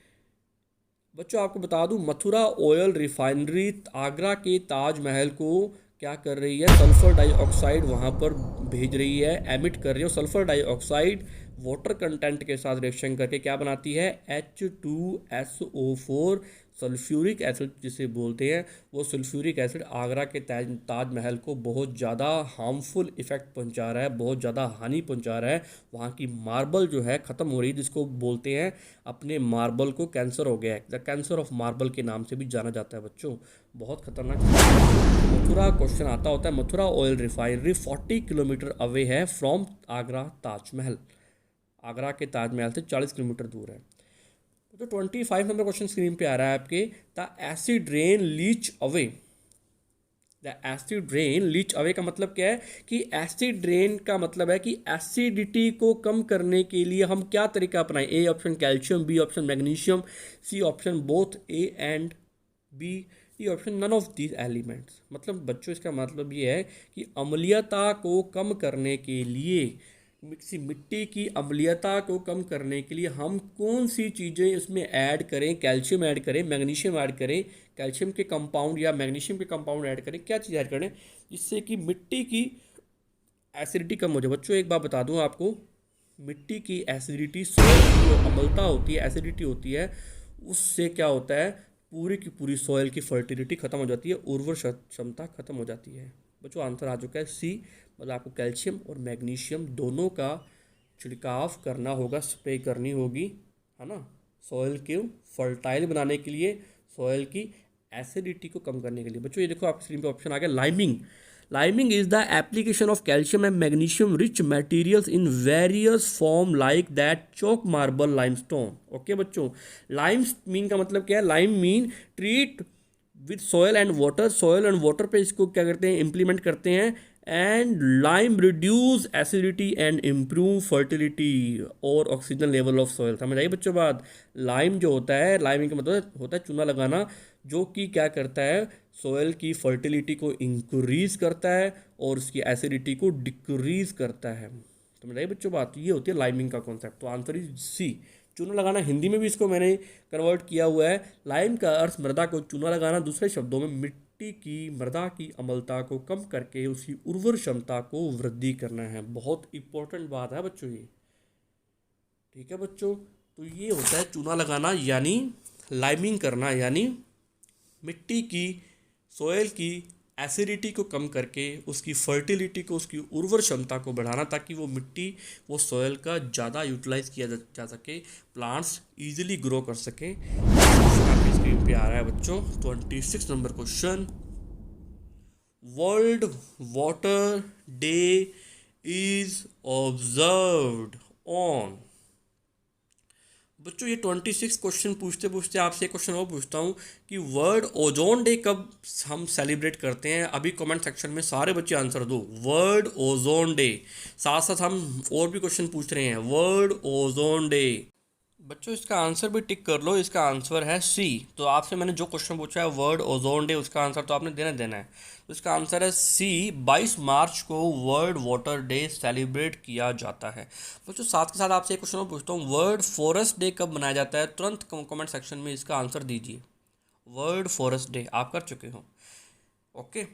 बच्चों आपको बता दूं, मथुरा ऑयल रिफाइनरी आगरा के ताजमहल को क्या कर रही है, सल्फर डाइऑक्साइड वहाँ पर भेज रही है, एमिट कर रही है। सल्फर डाइऑक्साइड वाटर कंटेंट के साथ रिएक्शन करके क्या बनाती है, H2SO4 सल्फ्यूरिक एसिड जिसे बोलते हैं। वो सल्फ्यूरिक एसिड आगरा के ताजमहल को बहुत ज़्यादा हार्मफुल इफेक्ट पहुंचा रहा है, बहुत ज़्यादा हानि पहुंचा रहा है। वहाँ की मार्बल जो है ख़त्म हो रही है, जिसको बोलते हैं अपने मार्बल को कैंसर हो गया है, द कैंसर ऑफ मार्बल के नाम से भी जाना जाता है बच्चों। बहुत खतरनाक। मथुरा क्वेश्चन आता होता है, Mathura oil refinery 40 kilometre away है फ्रॉम आगरा ताजमहल। आगरा के ताजमहल से 40 किलोमीटर दूर है। तो 25 नंबर क्वेश्चन स्क्रीन पे आ रहा है आपके, the acid rain leach away. The acid rain leach away का मतलब क्या है कि एसिड रेन का मतलब है कि एसिडिटी को कम करने के लिए हम क्या तरीका अपनाएं। A option calcium, B option magnesium, C option both A and B, D option none of these elements. मतलब बच्चों इसका मतलब ये है कि अम्लीयता को कम करने के लिए, किसी मिट्टी की अम्लीयता को कम करने के लिए हम कौन सी चीज़ें इसमें ऐड करें, कैल्शियम ऐड करें, मैग्नीशियम ऐड करें, कैल्शियम के कंपाउंड या मैग्नीशियम के कंपाउंड ऐड करें, क्या चीज़ ऐड करें जिससे कि मिट्टी की एसिडिटी कम हो जाए। बच्चों एक बात बता दूं आपको, मिट्टी की एसिडिटी, सॉइल की जो अम्लता होती है, एसिडिटी होती है, उससे क्या होता है, पूरी की पूरी सॉइल की फर्टिलिटी खत्म हो जाती है, उर्वर क्षमता खत्म हो जाती है। बच्चों आंसर आ चुका है सी, मतलब आपको कैल्शियम और मैग्नीशियम दोनों का छिड़काव करना होगा, स्प्रे करनी होगी, है ना, सॉइल को फर्टाइल बनाने के लिए, सॉइल की एसिडिटी को कम करने के लिए। बच्चों ये देखो आपकी स्क्रीन पे ऑप्शन आ गया liming. Liming is the application of calcium and magnesium rich materials in various form like that Chowk marble limestone. Okay बच्चों, लाइम मीन का मतलब क्या है, lime mean treat with soil and water, soil and water पे इसको क्या करते हैं, इम्प्लीमेंट करते हैं। And lime reduce acidity and improve fertility और ऑक्सीजन लेवल ऑफ सॉयल। समझ आई बच्चों बात। लाइम जो होता है, लाइम का मतलब होता है चूना लगाना, जो कि क्या करता है, सॉयल की फर्टिलिटी को इंक्रीज करता है और उसकी एसिडिटी को डिक्रीज करता है। समझ आई बच्चों बात, ये होती है लाइमिंग का कॉन्सेप्ट। तो आंसर इज सी, चूना लगाना। हिंदी में भी इसको मैंने कन्वर्ट किया हुआ है, लाइम का अर्थ मृदा को चूना लगाना, दूसरे शब्दों में मिट्टी की मृदा की अम्लता को कम करके उसकी उर्वर क्षमता को वृद्धि करना है। बहुत इंपॉर्टेंट बात है बच्चों ये, ठीक है बच्चों। तो ये होता है चूना लगाना, यानी लाइमिंग करना, यानी मिट्टी की, सोयल की एसिडिटी को कम करके उसकी फर्टिलिटी को, उसकी उर्वर क्षमता को बढ़ाना, ताकि वो मिट्टी, वो सॉयल का ज़्यादा यूटिलाइज किया जा सके, प्लांट्स इजीली ग्रो कर सकें। आपकी स्क्रीन पे आ रहा है बच्चों 26 number question. World water day is observed on. बच्चों ये 26 क्वेश्चन पूछते पूछते आपसे एक क्वेश्चन और पूछता हूँ कि वर्ल्ड ओजोन डे कब हम सेलिब्रेट करते हैं। अभी कमेंट सेक्शन में सारे बच्चे आंसर दो, वर्ल्ड ओजोन डे। साथ साथ हम और भी क्वेश्चन पूछ रहे हैं, वर्ल्ड ओजोन डे। बच्चों इसका आंसर भी टिक कर लो, इसका आंसर है सी। तो आपसे मैंने जो क्वेश्चन पूछा है वर्ल्ड ओजोन डे, उसका आंसर तो आपने देना है। तो इसका आंसर है सी, 22 मार्च को वर्ल्ड वाटर डे सेलिब्रेट किया जाता है। बच्चों साथ के साथ आपसे एक क्वेश्चन और पूछता हूँ, वर्ल्ड फॉरेस्ट डे कब मनाया जाता है। तुरंत कमेंट सेक्शन में इसका आंसर दीजिए। वर्ल्ड फॉरेस्ट डे आप कर चुके हो, ओके,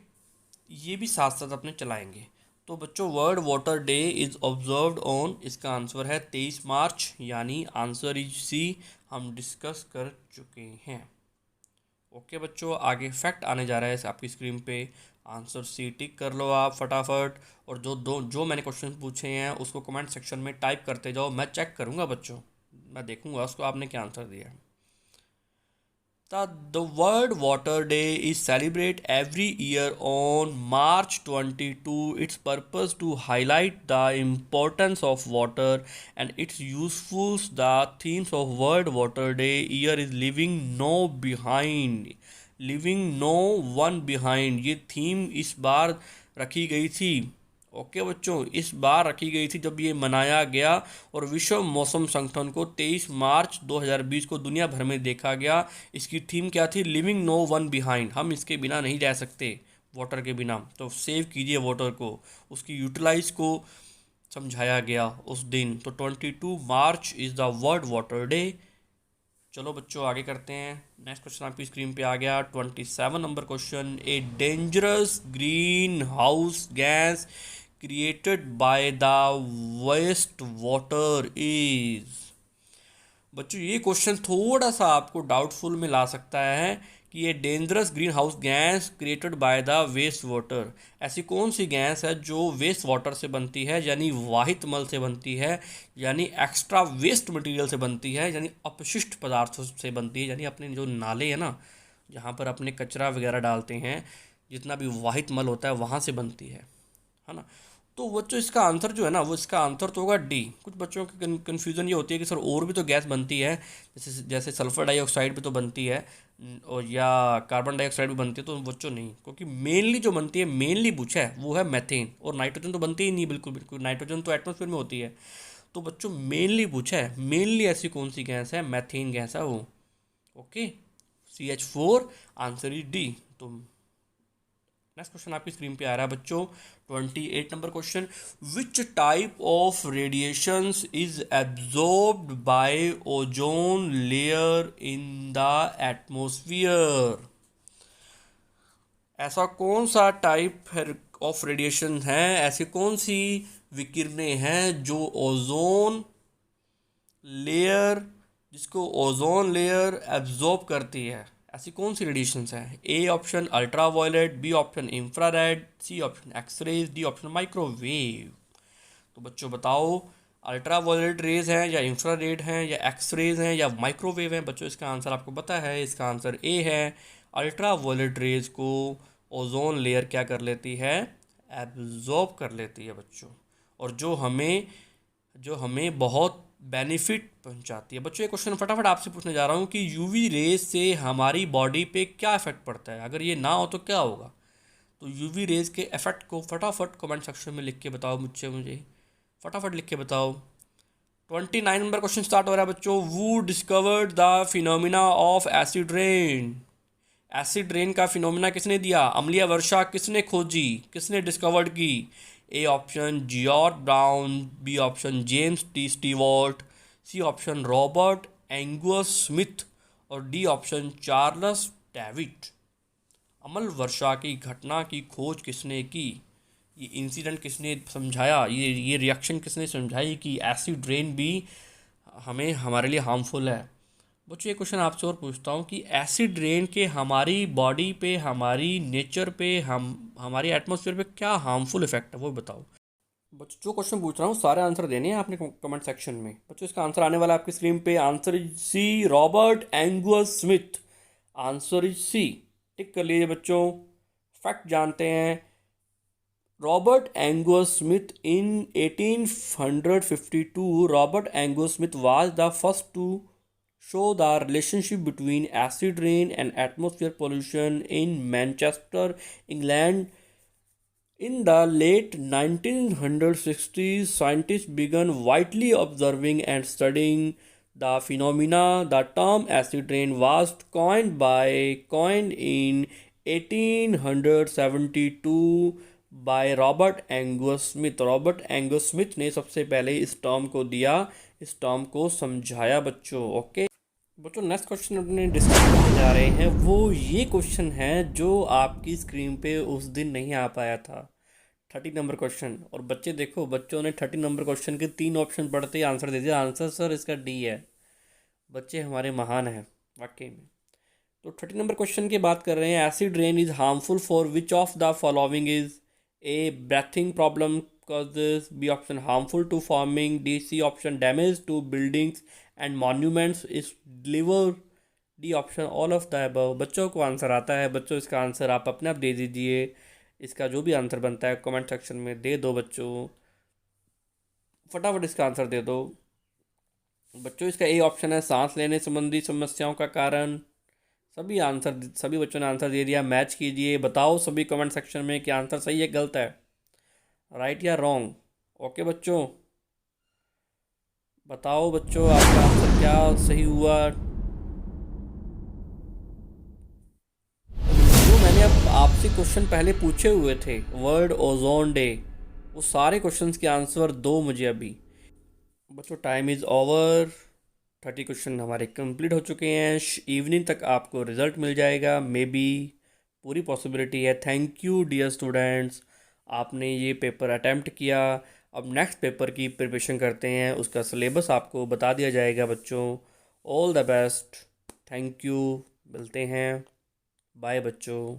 ये भी साथ साथ अपने चलाएंगे। तो बच्चों world water day is observed on, इसका आंसर है 23 मार्च, यानी आंसर इज सी, हम डिस्कस कर चुके हैं। ओके बच्चों, आगे फैक्ट आने जा रहा है आपकी स्क्रीन पे, आंसर सी टिक कर लो आप फटाफट। और जो मैंने क्वेश्चन पूछे हैं उसको कमेंट सेक्शन में टाइप करते जाओ, मैं चेक करूँगा बच्चों, मैं देखूँगा उसको आपने क्या आंसर दिया है। The World Water Day is celebrated every year on March 22. Its purpose to highlight the importance of water and its usefuls. The themes of World Water Day year is leaving no behind. Leaving no one behind. ये theme इस बार रखी गई थी, okay बच्चों, इस बार रखी गई थी जब ये मनाया गया, और विश्व मौसम संगठन को 23 मार्च 2020 को दुनिया भर में देखा गया। इसकी थीम क्या थी, लिविंग नो वन बिहाइंड, हम इसके बिना नहीं रह सकते, वाटर के बिना, तो सेव कीजिए वाटर को, उसकी यूटिलाइज को समझाया गया उस दिन। तो 22 March is the world water day. चलो बच्चों आगे करते हैं, नेक्स्ट क्वेश्चन आपकी स्क्रीन पे आ गया 27 number question. A dangerous greenhouse gas created by the waste water is. बच्चों ये क्वेश्चन थोड़ा सा आपको डाउटफुल में ला सकता है कि ये dangerous greenhouse gas created by the waste water, ऐसी कौन सी गैस है जो वेस्ट वाटर से बनती है, यानी वाहित मल से बनती है, यानी एक्स्ट्रा वेस्ट मटेरियल से बनती है, यानी अपशिष्ट पदार्थों से बनती है, यानी अपने जो नाले हैं ना, जहाँ पर अपने कचरा वगैरह डालते हैं, जितना भी वाहित मल होता है वहाँ से बनती है ना। तो बच्चों इसका आंसर जो है ना, वो इसका आंसर तो होगा डी। कुछ बच्चों की कन्फ्यूज़न ये होती है कि सर और भी तो गैस बनती है, जैसे जैसे सल्फर डाइऑक्साइड भी तो बनती है, और या कार्बन डाइऑक्साइड भी बनती है। तो बच्चों नहीं, क्योंकि मेनली जो बनती है, मेनली पूछा है वो है मैथेन, और नाइट्रोजन तो बनती ही नहीं, बिल्कुल बिल्कुल, नाइट्रोजन तो एटमॉस्फेयर में होती है। तो बच्चों मेनली पूछा है, मेनली ऐसी कौन सी गैस है, मैथेन गैस है वो, okay, CH4, answer is D. तो नेक्स्ट क्वेश्चन आपकी स्क्रीन पे आ रहा है बच्चों 28 number question. Which type of radiations is absorbed bye ozone layer in the atmosphere. ऐसा कौन सा टाइप ऑफ रेडिएशन है, ऐसी कौन सी विकिरणें हैं जो ओजोन लेयर जिसको ओजोन लेयर एब्जॉर्ब करती है, ऐसी कौन सी रेडिएशंस हैं? A option ultraviolet, B option infrared, C option X rays, D option microwave. तो बच्चों बताओ, अल्ट्रा वायलेट रेज हैं या इंफ्रारेड हैं या एक्स रेज हैं या माइक्रोवेव हैं? बच्चों इसका आंसर आपको पता है, इसका आंसर ए है। अल्ट्रा वायलेट रेज को ओजोन लेयर क्या कर लेती है? एब्जॉर्ब कर लेती है बच्चों। और जो हमें बहुत बेनिफिट पहुंचाती है। बच्चों ये क्वेश्चन फटाफट आपसे पूछने जा रहा हूँ कि यूवी रेज से हमारी बॉडी पे क्या इफेक्ट पड़ता है? अगर ये ना हो तो क्या होगा? तो यूवी रेज के इफेक्ट को फटाफट कमेंट सेक्शन में लिख के बताओ मुझे फटाफट लिख के बताओ। 29 नंबर क्वेश्चन स्टार्ट हो रहा है बच्चों। Who discovered the phenomena of acid rain? Acid rain का फिनोमिना किसने दिया? अम्लीय वर्षा किसने खोजी, किसने डिस्कवर्ड की? A option George Brown, B option James T Stewart, C option Robert Angus Smith और डी ऑप्शन चार्ल्स डेविड। अम्ल वर्षा की घटना की खोज किसने की? ये इंसिडेंट किसने समझाया? ये रिएक्शन किसने समझाई कि एसिड रेन भी हमें हमारे लिए हार्मफुल है? बच्चों ये क्वेश्चन आपसे और पूछता हूँ कि एसिड रेन के हमारी बॉडी पे, हमारी नेचर पे, हमारी एटमॉस्फेयर पे क्या हार्मफुल इफेक्ट है वो बताओ। बच्चों जो क्वेश्चन पूछ रहा हूँ सारे आंसर देने हैं आपने कमेंट सेक्शन में। बच्चों इसका आंसर आने वाला है आपकी स्क्रीन पे। Answer is C, Robert Angus Smith. Answer is C. Tick कर लीजिए बच्चों। फैक्ट जानते हैं। Robert Angus Smith in 1852, Robert Angus Smith was the first to show the relationship between acid rain and atmosphere pollution in Manchester, England. In the late 1960s, scientists began widely observing and studying the phenomena. The term acid rain was coined in 1872 by Robert Angus Smith. Robert Angus Smith ने सबसे पहले इस term को दिया, इस term को समझाया बच्चों। ओके बच्चों, नेक्स्ट क्वेश्चन अपने डिस्कस करने जा रहे हैं। वो ये क्वेश्चन है जो आपकी स्क्रीन पे उस दिन नहीं आ पाया था, 30 नंबर क्वेश्चन। और बच्चे देखो, बच्चों ने 30 नंबर क्वेश्चन के 3 ऑप्शन पढ़ते ही आंसर दे दिया। आंसर सर इसका डी है। बच्चे हमारे महान हैं वाकई में। तो 30 नंबर क्वेश्चन की बात कर रहे हैं। Acid rain is harmful for which of the following is? A breathing problem causes, B option harmful to farming, D C option damage to buildings and monuments is deliver, D option all of the above। बच्चों को answer आता है बच्चों, इसका answer आप अपने आप दे दीजिए। इसका जो भी आंसर बनता है कमेंट सेक्शन में दे दो बच्चों, फटाफट इसका आंसर दे दो बच्चों। इसका ए ऑप्शन है सांस लेने संबंधी समस्याओं का कारण। सभी बच्चों ने आंसर दे दिया। मैच कीजिए, बताओ सभी कमेंट सेक्शन में कि आंसर सही है गलत है, राइट या रॉन्ग। ओके बच्चों, बताओ बच्चों आपका आंसर क्या सही हुआ। जो मैंने अब आपसे क्वेश्चन पहले पूछे हुए थे वर्ल्ड ओजोन डे, वो सारे क्वेश्चंस के आंसर दो मुझे अभी। बच्चों टाइम इज़ ओवर। 30 क्वेश्चन हमारे कंप्लीट हो चुके हैं। इवनिंग तक आपको रिजल्ट मिल जाएगा, मे बी, पूरी पॉसिबिलिटी है। थैंक यू डियर स्टूडेंट्स, आपने ये पेपर अटैम्प्ट किया। अब नेक्स्ट पेपर की प्रिपरेशन करते हैं, उसका सिलेबस आपको बता दिया जाएगा बच्चों। All the best, thank you, मिलते हैं, बाय बच्चों।